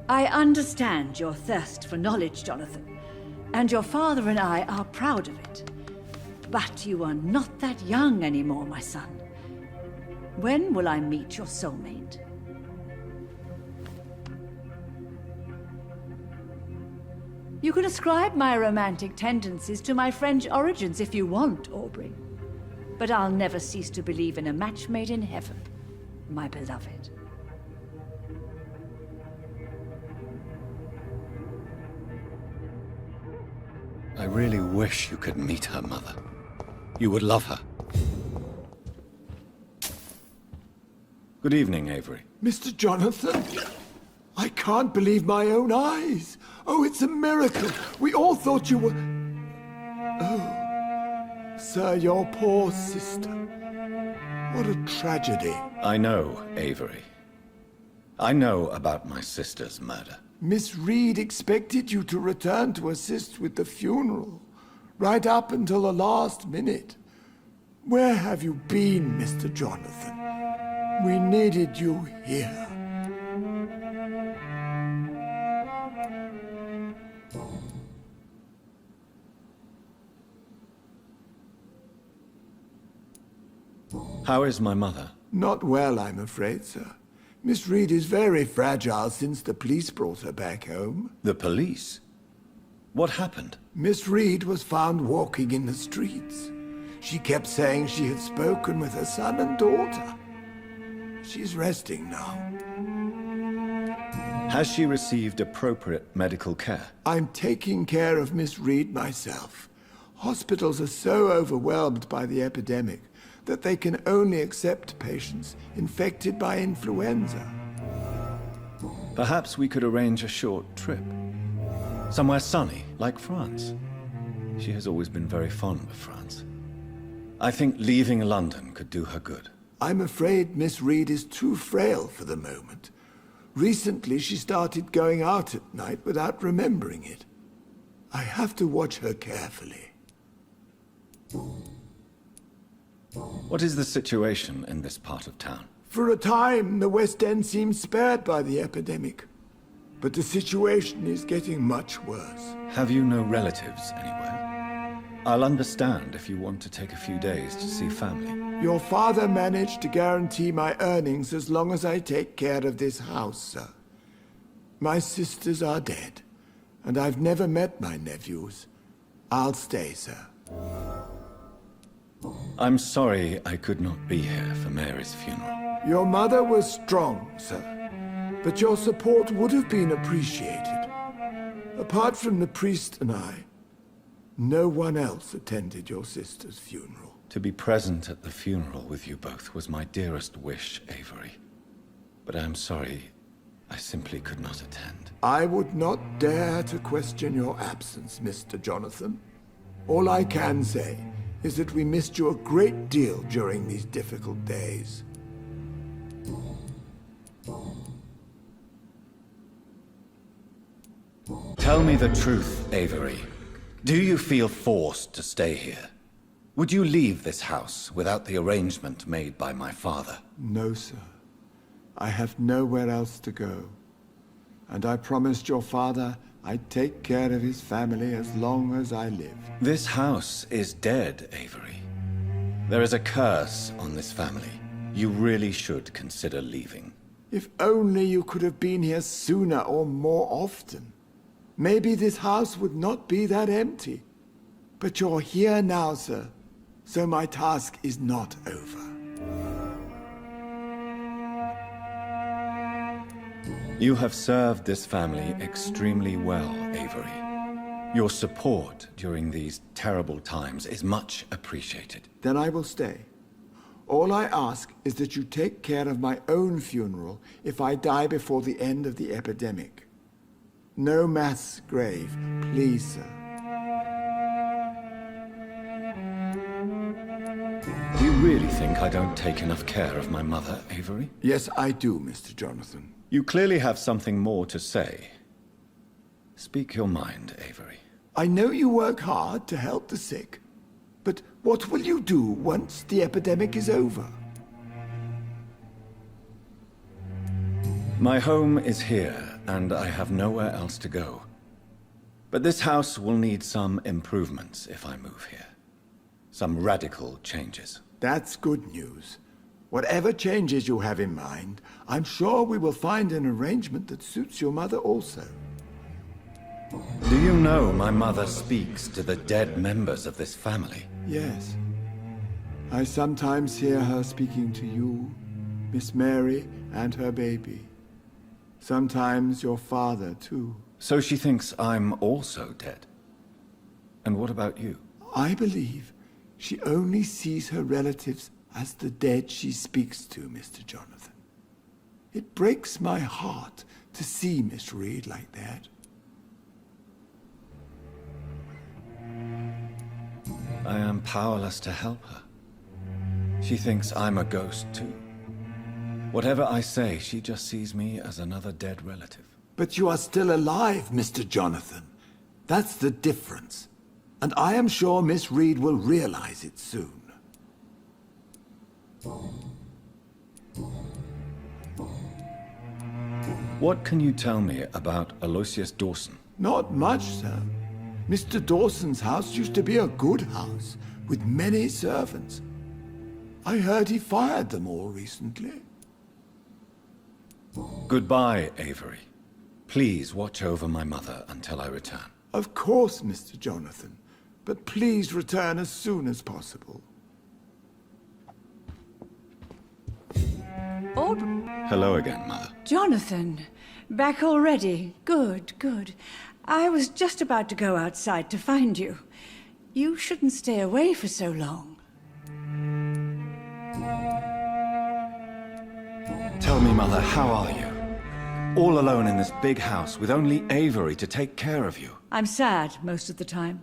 I understand your thirst for knowledge, Jonathan, and your father and I are proud of it. But you are not that young anymore, my son. When will I meet your soulmate? You can ascribe my romantic tendencies to my French origins if you want, Aubrey. But I'll never cease to believe in a match made in heaven, my beloved. I really wish you could meet her, Mother. You would love her. Good evening, Avery. Mr. Jonathan, I can't believe my own eyes. Oh, it's a miracle. We all thought you were... Oh, sir, your poor sister. What a tragedy. I know, Avery. I know about my sister's murder. Miss Reed expected you to return to assist with the funeral, right up until the last minute. Where have you been, Mr. Jonathan? We needed you here. How is my mother? Not well, I'm afraid, sir. Miss Reed is very fragile since the police brought her back home. The police? What happened? Miss Reed was found walking in the streets. She kept saying she had spoken with her son and daughter. She's resting now. Has she received appropriate medical care? I'm taking care of Miss Reed myself. Hospitals are so overwhelmed by the epidemic that they can only accept patients infected by influenza. Perhaps we could arrange a short trip. Somewhere sunny, like France. She has always been very fond of France. I think leaving London could do her good. I'm afraid Miss Reed is too frail for the moment. Recently, she started going out at night without remembering it. I have to watch her carefully. What is the situation in this part of town? For a time, the West End seemed spared by the epidemic. But the situation is getting much worse. Have you no relatives anywhere? I'll understand if you want to take a few days to see family. Your father managed to guarantee my earnings as long as I take care of this house, sir. My sisters are dead, and I've never met my nephews. I'll stay, sir. I'm sorry I could not be here for Mary's funeral. Your mother was strong, sir, but your support would have been appreciated. Apart from the priest and I, no one else attended your sister's funeral. To be present at the funeral with you both was my dearest wish, Avery. But I'm sorry, I simply could not attend. I would not dare to question your absence, Mr. Jonathan. All I can say is that we missed you a great deal during these difficult days. Tell me the truth, Avery. Do you feel forced to stay here? Would you leave this house without the arrangement made by my father? No, sir. I have nowhere else to go. And I promised your father I'd take care of his family as long as I live. This house is dead, Avery. There is a curse on this family. You really should consider leaving. If only you could have been here sooner or more often. Maybe this house would not be that empty. But you're here now, sir. So my task is not over. You have served this family extremely well, Avery. Your support during these terrible times is much appreciated. Then I will stay. All I ask is that you take care of my own funeral if I die before the end of the epidemic. No mass grave, please, sir. You really think I don't take enough care of my mother, Avery? Yes, I do, Mr. Jonathan. You clearly have something more to say. Speak your mind, Avery. I know you work hard to help the sick, but what will you do once the epidemic is over? My home is here, and I have nowhere else to go. But this house will need some improvements if I move here. Some radical changes. That's good news. Whatever changes you have in mind, I'm sure we will find an arrangement that suits your mother also. Do you know my mother speaks to the dead members of this family? Yes. I sometimes hear her speaking to you, Miss Mary, and her baby. Sometimes your father, too. So she thinks I'm also dead. And what about you? I believe she only sees her relatives as the dead she speaks to, Mr. Jonathan. It breaks my heart to see Miss Reed like that. I am powerless to help her. She thinks I'm a ghost, too. Whatever I say, she just sees me as another dead relative. But you are still alive, Mr. Jonathan. That's the difference. And I am sure Miss Reed will realize it soon. What can you tell me about Aloysius Dawson? Not much, sir. Mr. Dawson's house used to be a good house, with many servants. I heard he fired them all recently. Goodbye, Avery. Please watch over my mother until I return. Of course, Mr. Jonathan. But please return as soon as possible. Hello again, Mother. Jonathan, back already. Good, good. I was just about to go outside to find you. You shouldn't stay away for so long. Tell me, Mother, how are you? All alone in this big house with only Avery to take care of you. I'm sad most of the time.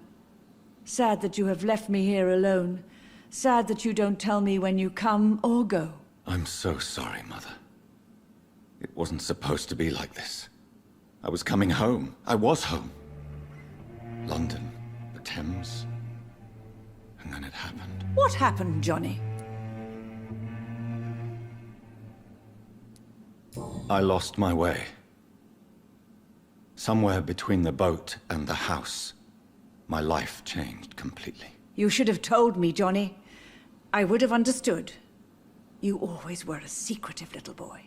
Sad that you have left me here alone. Sad that you don't tell me when you come or go. I'm so sorry, Mother. It wasn't supposed to be like this. I was coming home. I was home. London, the Thames, and then it happened. What happened, Johnny? I lost my way. Somewhere between the boat and the house, my life changed completely. You should have told me, Johnny. I would have understood. You always were a secretive little boy.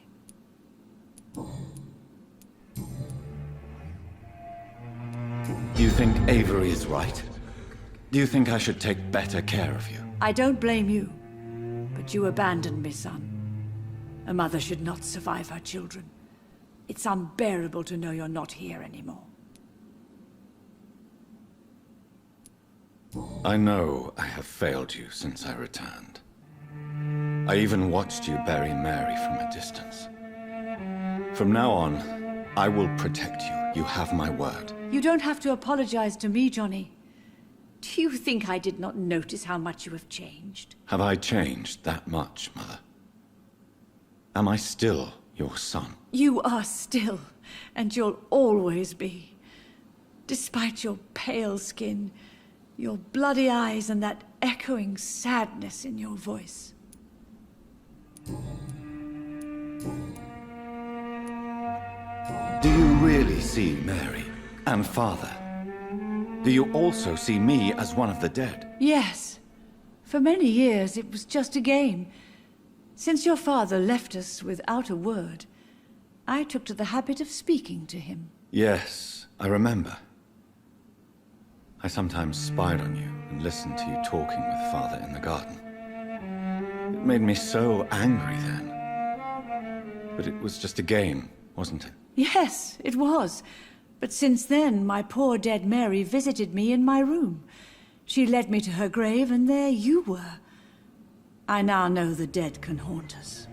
Do you think Avery is right? Do you think I should take better care of you? I don't blame you, but you abandoned me, son. A mother should not survive her children. It's unbearable to know you're not here anymore. I know I have failed you since I returned. I even watched you bury Mary from a distance. From now on, I will protect you. You have my word. You don't have to apologize to me, Johnny. Do you think I did not notice how much you have changed? Have I changed that much, Mother? Am I still your son? You are still, and you'll always be. Despite your pale skin, your bloody eyes, and that echoing sadness in your voice. Do you really see Mary and Father? Do you also see me as one of the dead? Yes. For many years, it was just a game. Since your father left us without a word, I took to the habit of speaking to him. Yes, I remember. I sometimes spied on you and listened to you talking with Father in the garden. It made me so angry then. But it was just a game, wasn't it? Yes, it was. But since then, my poor dead Mary visited me in my room. She led me to her grave, and there you were. I now know the dead can haunt us.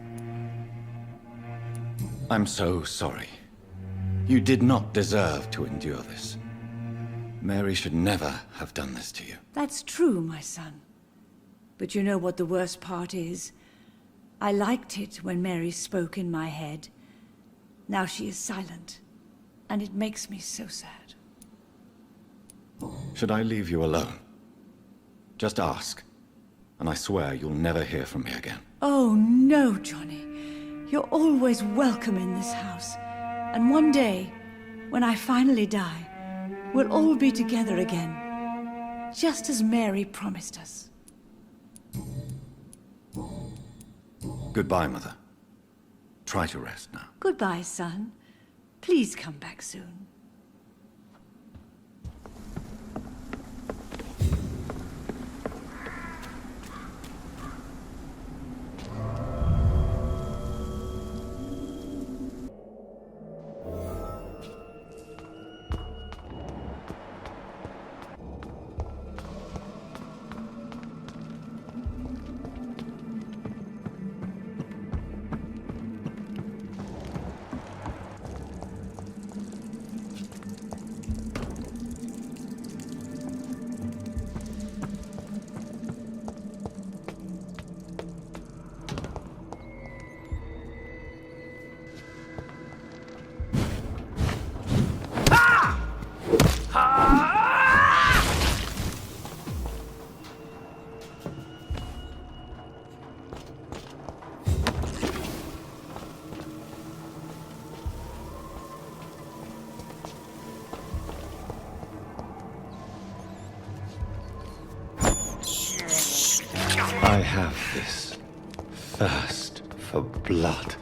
I'm so sorry. You did not deserve to endure this. Mary should never have done this to you. That's true, my son. But you know what the worst part is? I liked it when Mary spoke in my head. Now she is silent, and it makes me so sad. Should I leave you alone? Just ask, and I swear you'll never hear from me again. Oh, no, Johnny. You're always welcome in this house. And one day, when I finally die, we'll all be together again. Just as Mary promised us. Goodbye, Mother. Try to rest now. Goodbye, son. Please come back soon. I have this thirst for blood.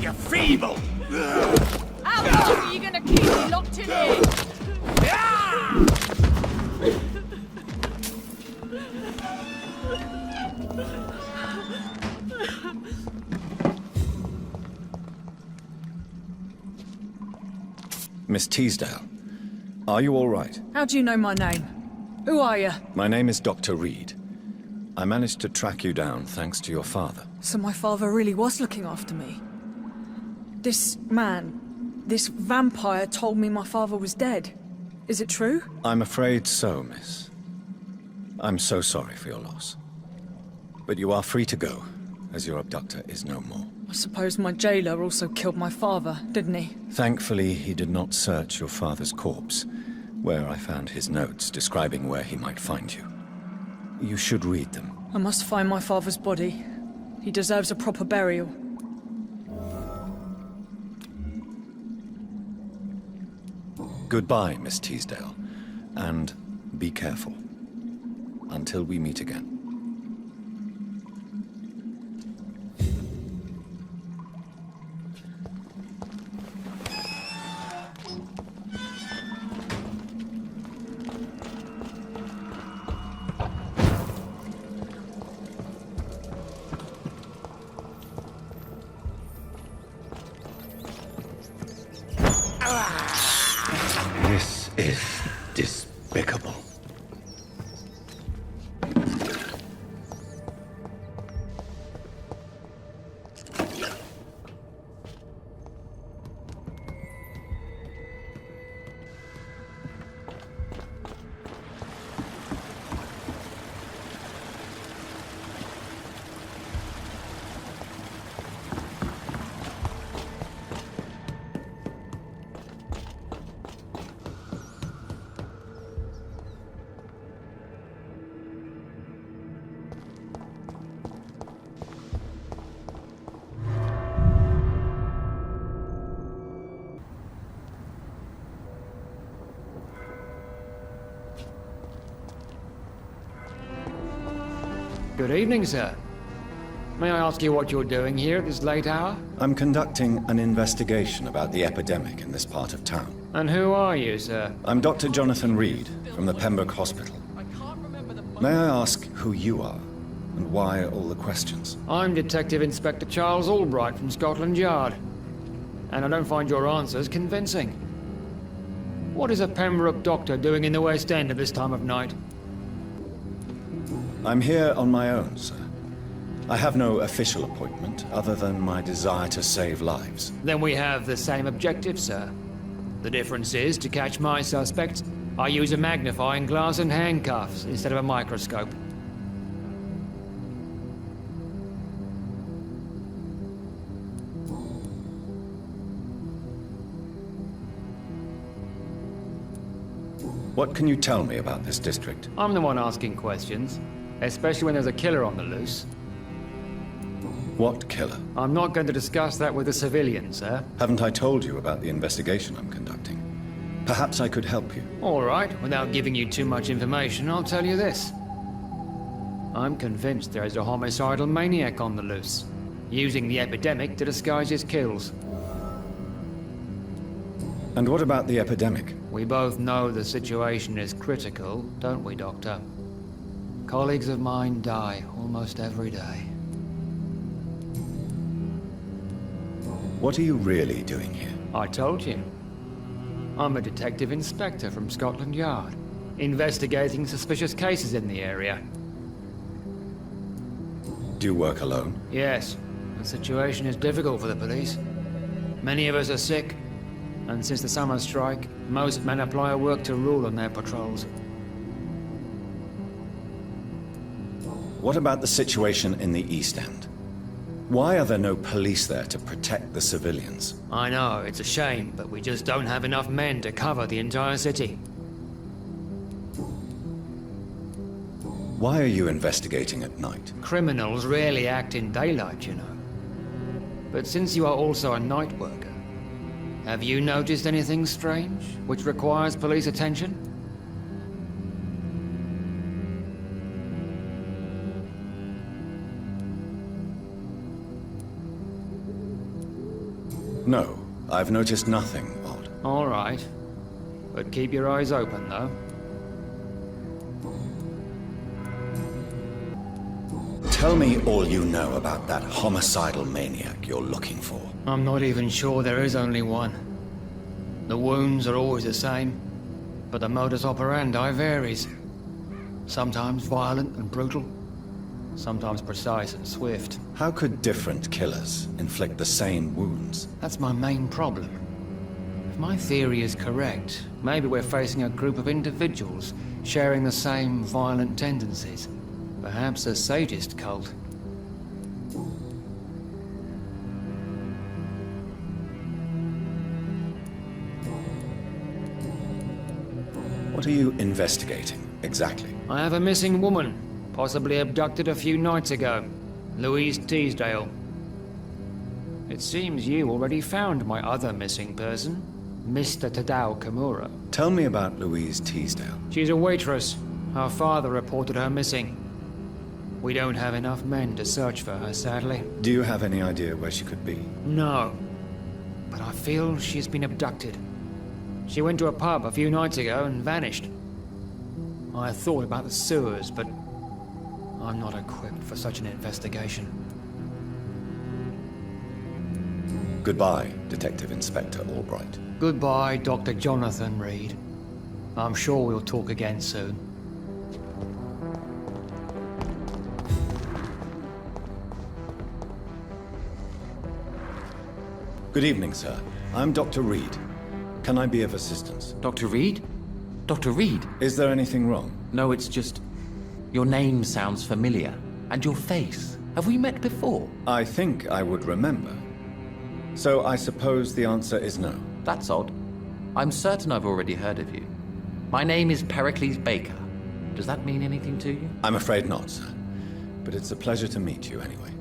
You're feeble! How long are you gonna keep me locked in here? Miss Teasdale, are you all right? How do you know my name? Who are you? My name is Dr. Reed. I managed to track you down thanks to your father. So my father really was looking after me. This man, this vampire told me my father was dead. Is it true? I'm afraid so, miss. I'm so sorry for your loss. But you are free to go, as your abductor is no more. I suppose my jailer also killed my father, didn't he? Thankfully, he did not search your father's corpse, where I found his notes describing where he might find you. You should read them. I must find my father's body. He deserves a proper burial. Goodbye, Miss Teasdale, and be careful. Until we meet again. This is despicable. Good evening, sir. May I ask you what you're doing here at this late hour? I'm conducting an investigation about the epidemic in this part of town. And who are you, sir? I'm Dr. Jonathan Reed, from the Pembroke Hospital. May I ask who you are, and why all the questions? I'm Detective Inspector Charles Albright from Scotland Yard. And I don't find your answers convincing. What is a Pembroke doctor doing in the West End at this time of night? I'm here on my own, sir. I have no official appointment, other than my desire to save lives. Then we have the same objective, sir. The difference is, to catch my suspect, I use a magnifying glass and handcuffs instead of a microscope. What can you tell me about this district? I'm the one asking questions, especially when there's a killer on the loose. What killer? I'm not going to discuss that with the civilians, sir. Haven't I told you about the investigation I'm conducting? Perhaps I could help you. All right, without giving you too much information, I'll tell you this. I'm convinced there is a homicidal maniac on the loose, using the epidemic to disguise his kills. And what about the epidemic? We both know the situation is critical, don't we, Doctor? Colleagues of mine die almost every day. What are you really doing here? I told you. I'm a detective inspector from Scotland Yard, investigating suspicious cases in the area. Do you work alone? Yes, the situation is difficult for the police. Many of us are sick, and since the summer strike, most men apply a work to rule on their patrols. What about the situation in the East End? Why are there no police there to protect the civilians? I know, it's a shame, but we just don't have enough men to cover the entire city. Why are you investigating at night? Criminals rarely act in daylight, you know. But since you are also a night worker, have you noticed anything strange, which requires police attention? No, I've noticed nothing odd. All right. But keep your eyes open, though. Tell me all you know about that homicidal maniac you're looking for. I'm not even sure there is only one. The wounds are always the same, but the modus operandi varies. Sometimes violent and brutal, sometimes precise and swift. How could different killers inflict the same wounds? That's my main problem. If my theory is correct, maybe we're facing a group of individuals sharing the same violent tendencies. Perhaps a sadist cult. What are you investigating, exactly? I have a missing woman, possibly abducted a few nights ago. Louise Teasdale. It seems you already found my other missing person, Mr. Tadao Kimura. Tell me about Louise Teasdale. She's a waitress. Her father reported her missing. We don't have enough men to search for her, sadly. Do you have any idea where she could be? No. But I feel she's been abducted. She went to a pub a few nights ago and vanished. I thought about the sewers, but I'm not equipped for such an investigation. Goodbye, Detective Inspector Albright. Goodbye, Dr. Jonathan Reed. I'm sure we'll talk again soon. Good evening, sir. I'm Dr. Reed. Can I be of assistance? Dr. Reed? Dr. Reed? Is there anything wrong? No, it's just... your name sounds familiar. And your face. Have we met before? I think I would remember. So I suppose the answer is no. That's odd. I'm certain I've already heard of you. My name is Pericles Baker. Does that mean anything to you? I'm afraid not, sir. But it's a pleasure to meet you anyway.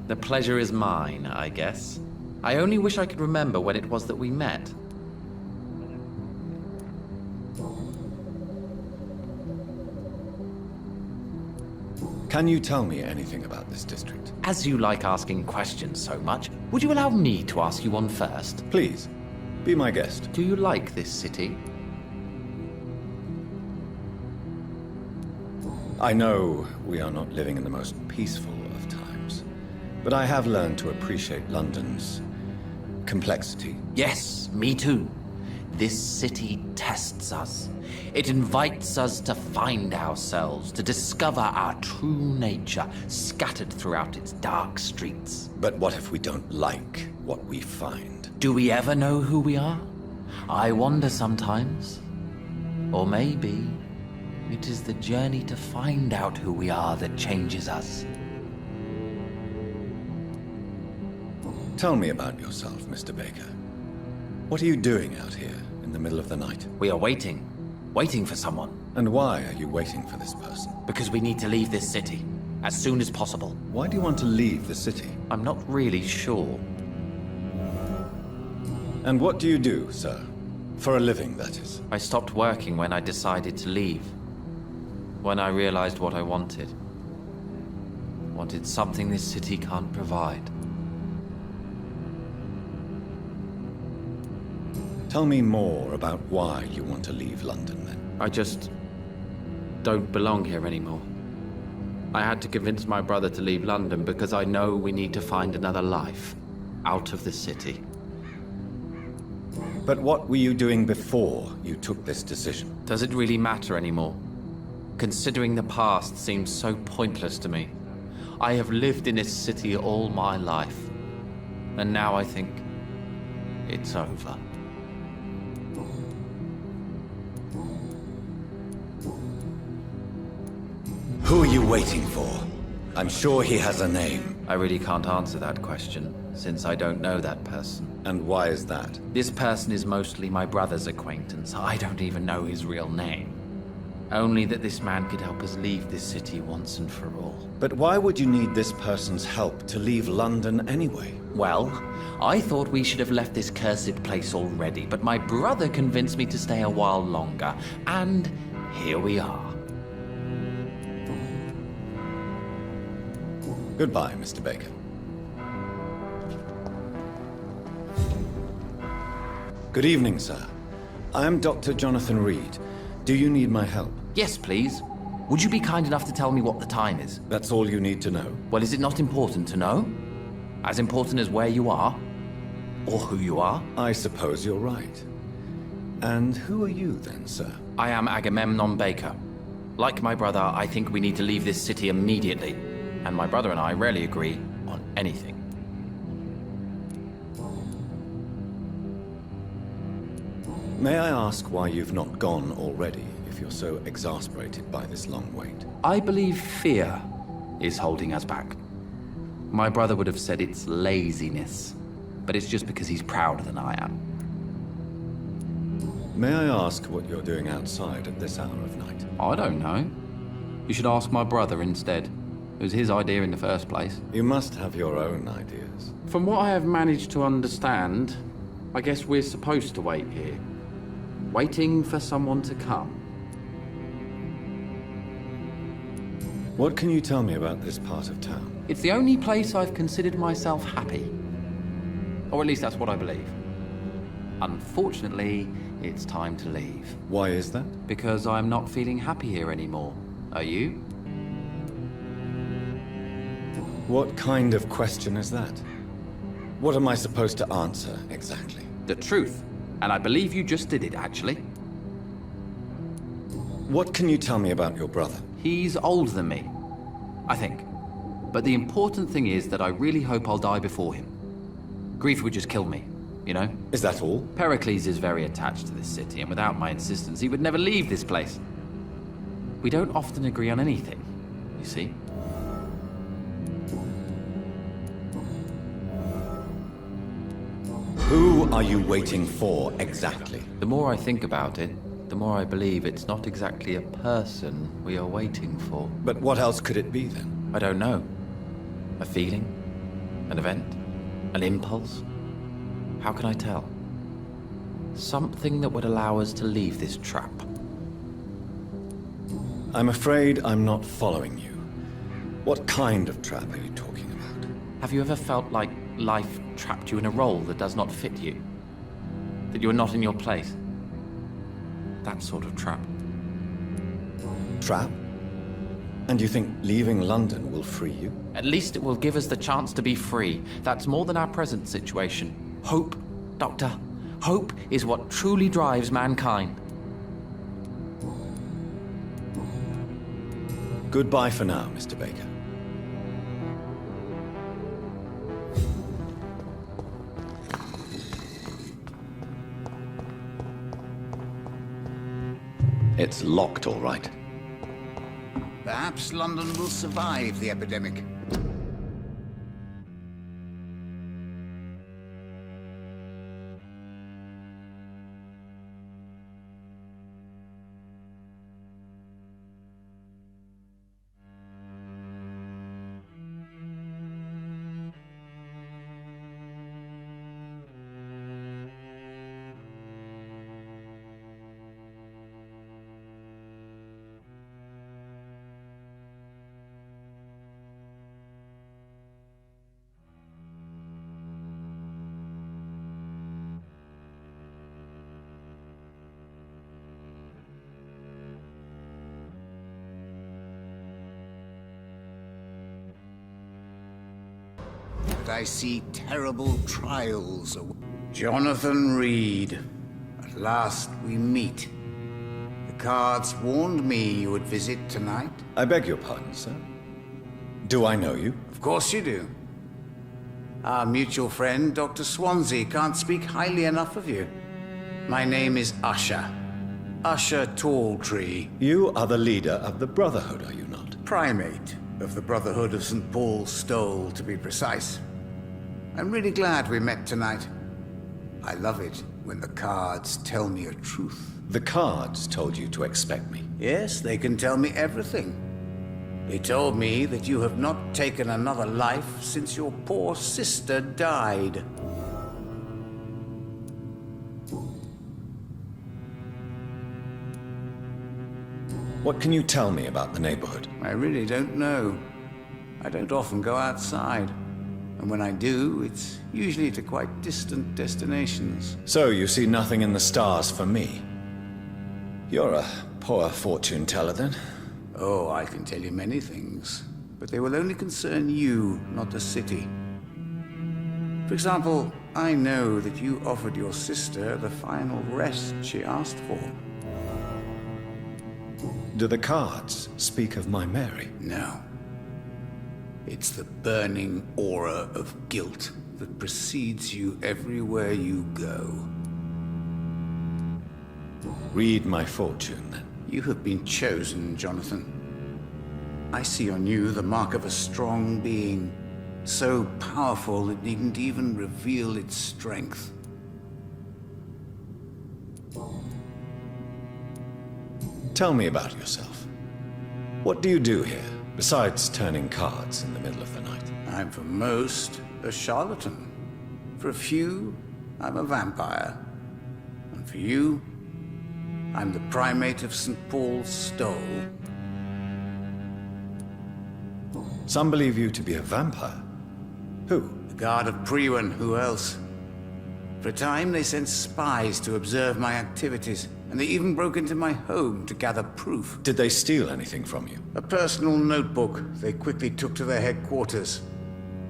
The pleasure is mine, I guess. I only wish I could remember when it was that we met. Can you tell me anything about this district? As you like asking questions so much, would you allow me to ask you one first? Please, be my guest. Do you like this city? I know we are not living in the most peaceful of times, but I have learned to appreciate London's complexity. Yes, me too. This city tests us. It invites us to find ourselves, to discover our true nature scattered throughout its dark streets. But what if we don't like what we find? Do we ever know who we are? I wonder sometimes. Or maybe it is the journey to find out who we are that changes us. Tell me about yourself, Mr. Baker. What are you doing out here in the middle of the night? We are waiting for someone. And why are you waiting for this person? Because we need to leave this city as soon as possible. Why do you want to leave the city? I'm not really sure. And what do you do, sir? For a living, that is. I stopped working when I decided to leave. When I realized what I wanted. Wanted something this city can't provide. Tell me more about why you want to leave London, then. I just don't belong here anymore. I had to convince my brother to leave London because I know we need to find another life out of the city. But what were you doing before you took this decision? Does it really matter anymore? Considering the past seems so pointless to me. I have lived in this city all my life. And now I think it's over. Who are you waiting for? I'm sure he has a name. I really can't answer that question, since I don't know that person. And why is that? This person is mostly my brother's acquaintance. I don't even know his real name. Only that this man could help us leave this city once and for all. But why would you need this person's help to leave London anyway? Well, I thought we should have left this cursed place already, but my brother convinced me to stay a while longer, and here we are. Goodbye, Mr. Baker. Good evening, sir. I am Dr. Jonathan Reed. Do you need my help? Yes, please. Would you be kind enough to tell me what the time is? That's all you need to know. Well, is it not important to know? As important as where you are? Or who you are? I suppose you're right. And who are you then, sir? I am Agamemnon Baker. Like my brother, I think we need to leave this city immediately. And my brother and I rarely agree on anything. May I ask why you've not gone already, if you're so exasperated by this long wait? I believe fear is holding us back. My brother would have said it's laziness, but it's just because he's prouder than I am. May I ask what you're doing outside at this hour of night? I don't know. You should ask my brother instead. It was his idea in the first place. You must have your own ideas. From what I have managed to understand, I guess we're supposed to wait here. Waiting for someone to come. What can you tell me about this part of town? It's the only place I've considered myself happy. Or at least that's what I believe. Unfortunately, it's time to leave. Why is that? Because I'm not feeling happy here anymore. Are you? What kind of question is that? What am I supposed to answer, exactly? The truth. And I believe you just did it, actually. What can you tell me about your brother? He's older than me, I think. But the important thing is that I really hope I'll die before him. Grief would just kill me, you know? Is that all? Pericles is very attached to this city, and without my insistence, he would never leave this place. We don't often agree on anything, you see? Who are you waiting for, exactly? The more I think about it, the more I believe it's not exactly a person we are waiting for. But what else could it be, then? I don't know. A feeling? An event? An impulse? How can I tell? Something that would allow us to leave this trap. I'm afraid I'm not following you. What kind of trap are you talking about? Have you ever felt like life trapped you in a role that does not fit you? That you are not in your place? That sort of trap. Trap? And you think leaving London will free you? At least it will give us the chance to be free. That's more than our present situation. Hope, Doctor. Hope is what truly drives mankind. Goodbye for now, Mr. Baker. It's locked, all right. Perhaps London will survive the epidemic. But I see terrible trials. Jonathan Reed. At last we meet. The cards warned me you would visit tonight. I beg your pardon, sir. Do I know you? Of course you do. Our mutual friend, Dr. Swansea, can't speak highly enough of you. My name is Usher. Usher Talltree. You are the leader of the Brotherhood, are you not? Primate of the Brotherhood of St. Paul's Stole, to be precise. I'm really glad we met tonight. I love it when the cards tell me a truth. The cards told you to expect me. Yes, they can tell me everything. They told me that you have not taken another life since your poor sister died. What can you tell me about the neighborhood? I really don't know. I don't often go outside. And when I do, it's usually to quite distant destinations. So you see nothing in the stars for me? You're a poor fortune teller, then? Oh, I can tell you many things. But they will only concern you, not the city. For example, I know that you offered your sister the final rest she asked for. Do the cards speak of my Mary? No. It's the burning aura of guilt that precedes you everywhere you go. Read my fortune, then. You have been chosen, Jonathan. I see on you the mark of a strong being, so powerful it needn't even reveal its strength. Tell me about yourself. What do you do here, besides turning cards in the middle of the night? I'm for most a charlatan. For a few, I'm a vampire. And for you, I'm the primate of St. Paul's Stole. Some believe you to be a vampire. Who? The Guard of Priwen, who else? For a time, they sent spies to observe my activities, and they even broke into my home to gather proof. Did they steal anything from you? A personal notebook they quickly took to their headquarters.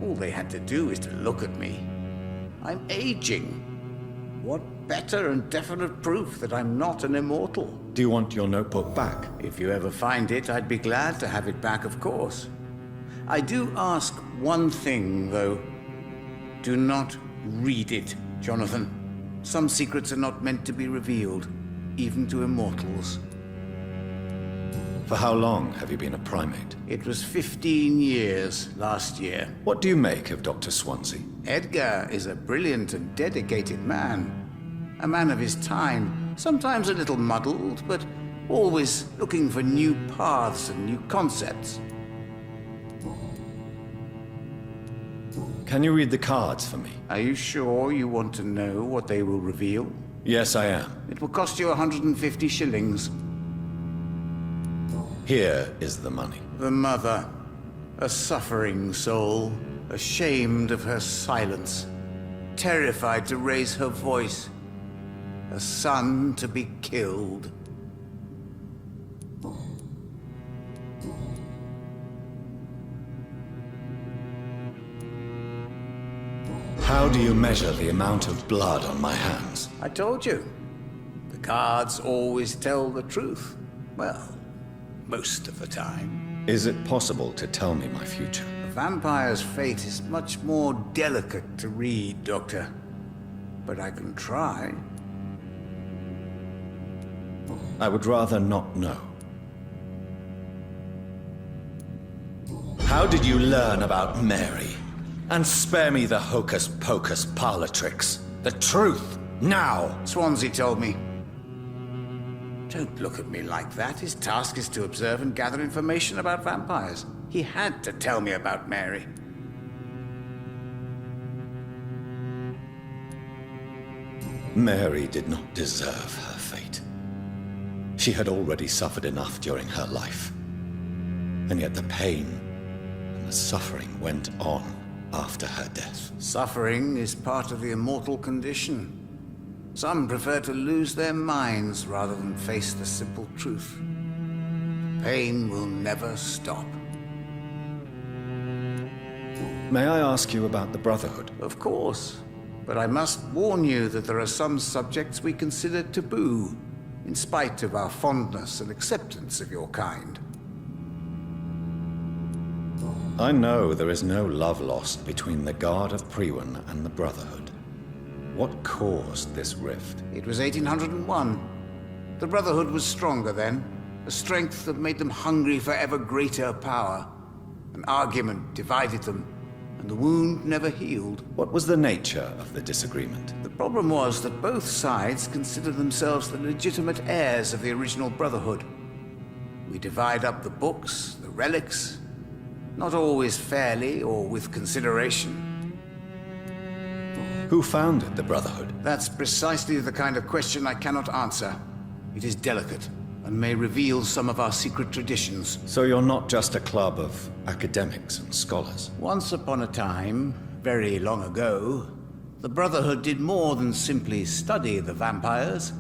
All they had to do is to look at me. I'm aging. What better and definite proof that I'm not an immortal? Do you want your notebook back? If you ever find it, I'd be glad to have it back, of course. I do ask one thing, though. Do not read it, Jonathan. Some secrets are not meant to be revealed, even to immortals. For how long have you been a primate? It was 15 years last year. What do you make of Dr. Swansea? Edgar is a brilliant and dedicated man. A man of his time, sometimes a little muddled, but always looking for new paths and new concepts. Can you read the cards for me? Are you sure you want to know what they will reveal? Yes, I am. It will cost you 150 shillings. Here is the money. The mother, a suffering soul, ashamed of her silence, terrified to raise her voice, a son to be killed. How do you measure the amount of blood on my hands? I told you. The cards always tell the truth. Well, most of the time. Is it possible to tell me my future? A vampire's fate is much more delicate to read, Doctor. But I can try. I would rather not know. How did you learn about Mary? And spare me the hocus-pocus parlor tricks. The truth, now! Swansea told me. Don't look at me like that. His task is to observe and gather information about vampires. He had to tell me about Mary. Mary did not deserve her fate. She had already suffered enough during her life. And yet the pain and the suffering went on after her death. Suffering is part of the immortal condition. Some prefer to lose their minds rather than face the simple truth. Pain will never stop. May I ask you about the Brotherhood? Of course. But I must warn you that there are some subjects we consider taboo, in spite of our fondness and acceptance of your kind. I know there is no love lost between the Guard of Priwen and the Brotherhood. What caused this rift? It was 1801. The Brotherhood was stronger then, a strength that made them hungry for ever greater power. An argument divided them, and the wound never healed. What was the nature of the disagreement? The problem was that both sides considered themselves the legitimate heirs of the original Brotherhood. We divide up the books, the relics, not always fairly or with consideration. Who founded the Brotherhood? That's precisely the kind of question I cannot answer. It is delicate, and may reveal some of our secret traditions. So you're not just a club of academics and scholars? Once upon a time, very long ago, the Brotherhood did more than simply study the vampires.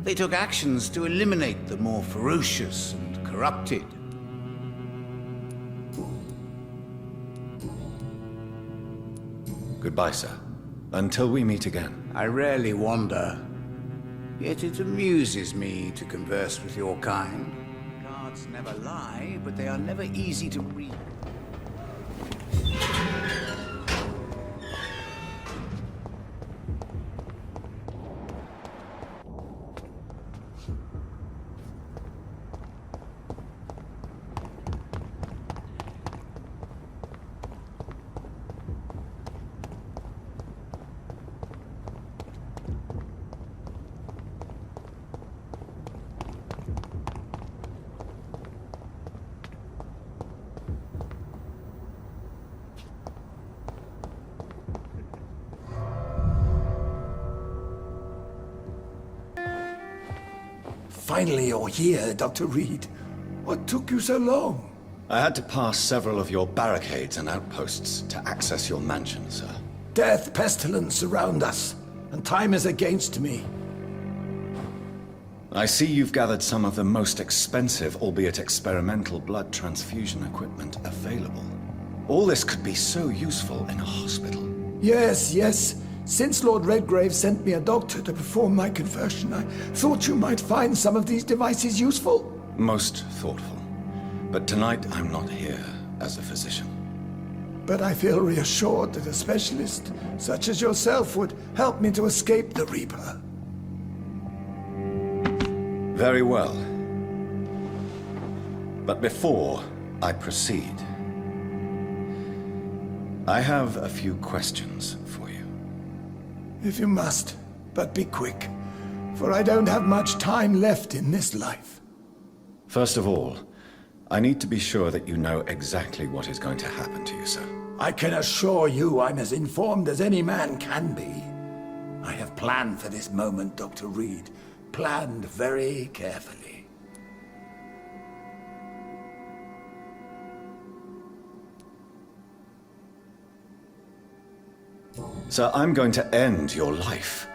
They took actions to eliminate the more ferocious and corrupted. Goodbye, sir. Until we meet again. I rarely wander, yet it amuses me to converse with your kind. Cards never lie, but they are never easy to read. Finally you're here, Dr. Reed. What took you so long? I had to pass several of your barricades and outposts to access your mansion, sir. Death, pestilence surround us, and time is against me. I see you've gathered some of the most expensive, albeit experimental, blood transfusion equipment available. All this could be so useful in a hospital. Yes. Since Lord Redgrave sent me a doctor to perform my conversion, I thought you might find some of these devices useful. Most thoughtful. But tonight I'm not here as a physician. But I feel reassured that a specialist such as yourself would help me to escape the Reaper. Very well. But before I proceed, I have a few questions for you. If you must, but be quick, for I don't have much time left in this life. First of all, I need to be sure that you know exactly what is going to happen to you, sir. I can assure you I'm as informed as any man can be. I have planned for this moment, Dr. Reed. Planned very carefully. Sir, I'm going to end your life.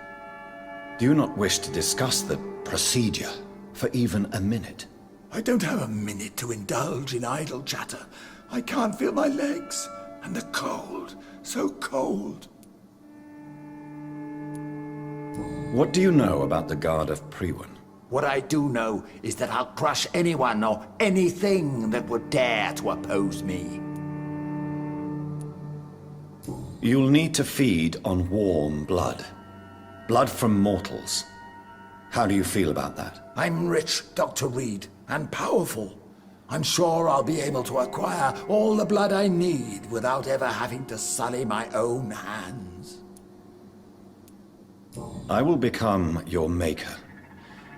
Do you not wish to discuss the procedure for even a minute? I don't have a minute to indulge in idle chatter. I can't feel my legs. And the cold, so cold. What do you know about the Guard of Priwen? What I do know is that I'll crush anyone or anything that would dare to oppose me. You'll need to feed on warm blood. Blood from mortals. How do you feel about that? I'm rich, Dr. Reed, and powerful. I'm sure I'll be able to acquire all the blood I need without ever having to sully my own hands. I will become your maker.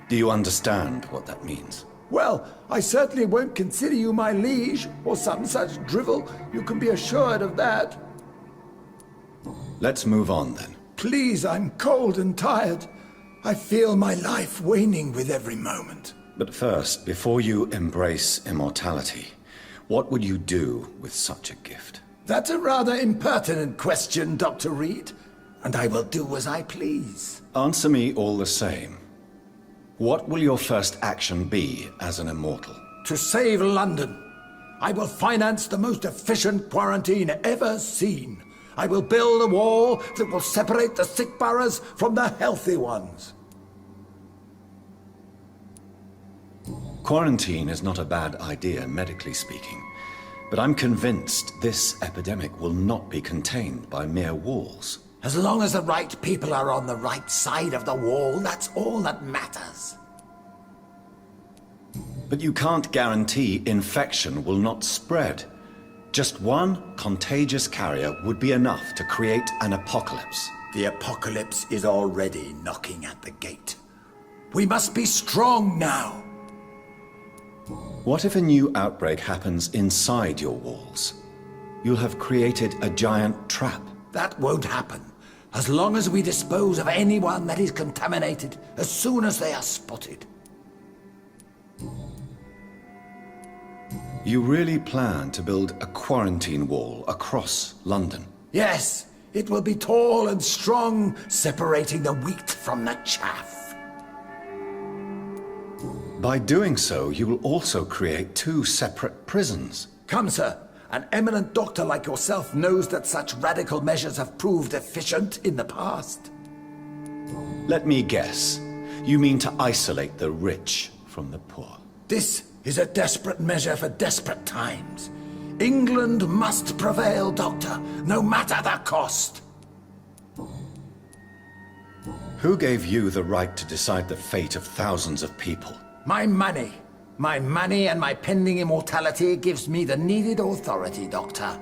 Do you understand what that means? Well, I certainly won't consider you my liege, or some such drivel. You can be assured of that. Let's move on, then. Please, I'm cold and tired. I feel my life waning with every moment. But first, before you embrace immortality, what would you do with such a gift? That's a rather impertinent question, Dr. Reed, and I will do as I please. Answer me all the same. What will your first action be as an immortal? To save London, I will finance the most efficient quarantine ever seen. I will build a wall that will separate the sick boroughs from the healthy ones. Quarantine is not a bad idea, medically speaking. But I'm convinced this epidemic will not be contained by mere walls. As long as the right people are on the right side of the wall, that's all that matters. But you can't guarantee infection will not spread. Just one contagious carrier would be enough to create an apocalypse. The apocalypse is already knocking at the gate. We must be strong now. What if a new outbreak happens inside your walls? You'll have created a giant trap. That won't happen. As long as we dispose of anyone that is contaminated as soon as they are spotted. You really plan to build a quarantine wall across London? Yes, it will be tall and strong, separating the wheat from the chaff. By doing so, you will also create two separate prisons. Come, sir. An eminent doctor like yourself knows that such radical measures have proved efficient in the past. Let me guess. You mean to isolate the rich from the poor? This is a desperate measure for desperate times. England must prevail, Doctor, no matter the cost. Who gave you the right to decide the fate of thousands of people? My money. My money and my pending immortality gives me the needed authority, Doctor.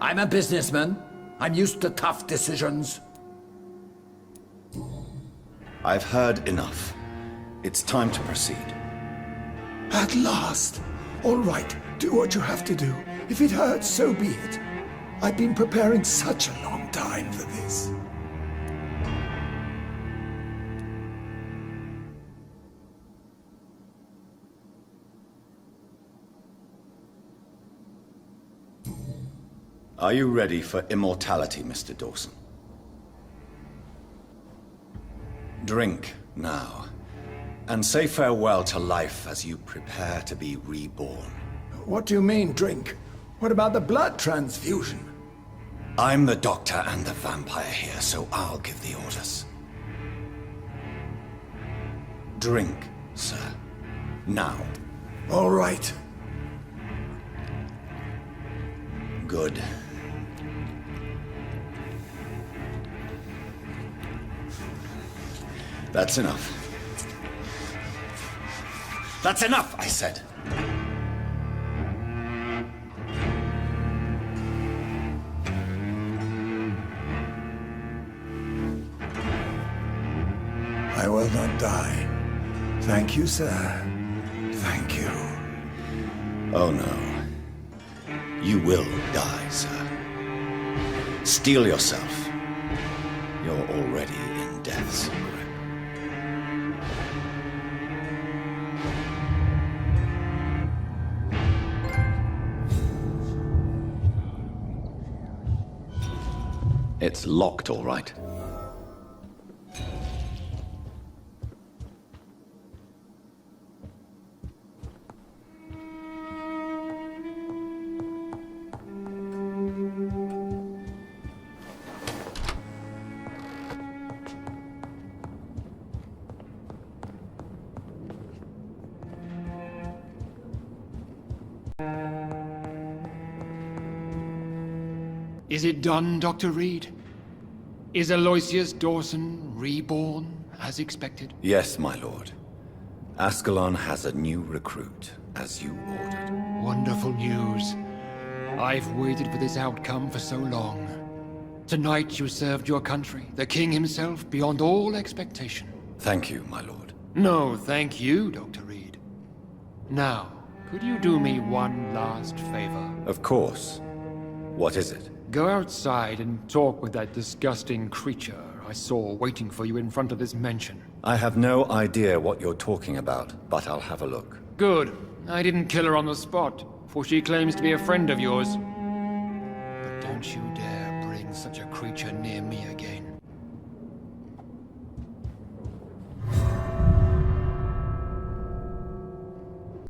I'm a businessman. I'm used to tough decisions. I've heard enough. It's time to proceed. At last. All right, do what you have to do. If it hurts, so be it. I've been preparing such a long time for this. Are you ready for immortality, Mr. Dawson? Drink now, and say farewell to life as you prepare to be reborn. What do you mean, drink? What about the blood transfusion? I'm the doctor and the vampire here, so I'll give the orders. Drink, sir. Now. All right. Good. That's enough. That's enough, I said. I will not die. Thank you, sir. Thank you. Oh, no. You will die, sir. Steel yourself. You're already in death's grip. It's locked, all right. Is it done, Dr. Reed? Is Aloysius Dawson reborn, as expected? Yes, my lord. Ascalon has a new recruit, as you ordered. Wonderful news. I've waited for this outcome for so long. Tonight you served your country, the king himself, beyond all expectation. Thank you, my lord. No, thank you, Dr. Reed. Now, could you do me one last favor? Of course. What is it? Go outside and talk with that disgusting creature I saw waiting for you in front of this mansion. I have no idea what you're talking about, but I'll have a look. Good. I didn't kill her on the spot, for she claims to be a friend of yours. But don't you dare bring such a creature near me again.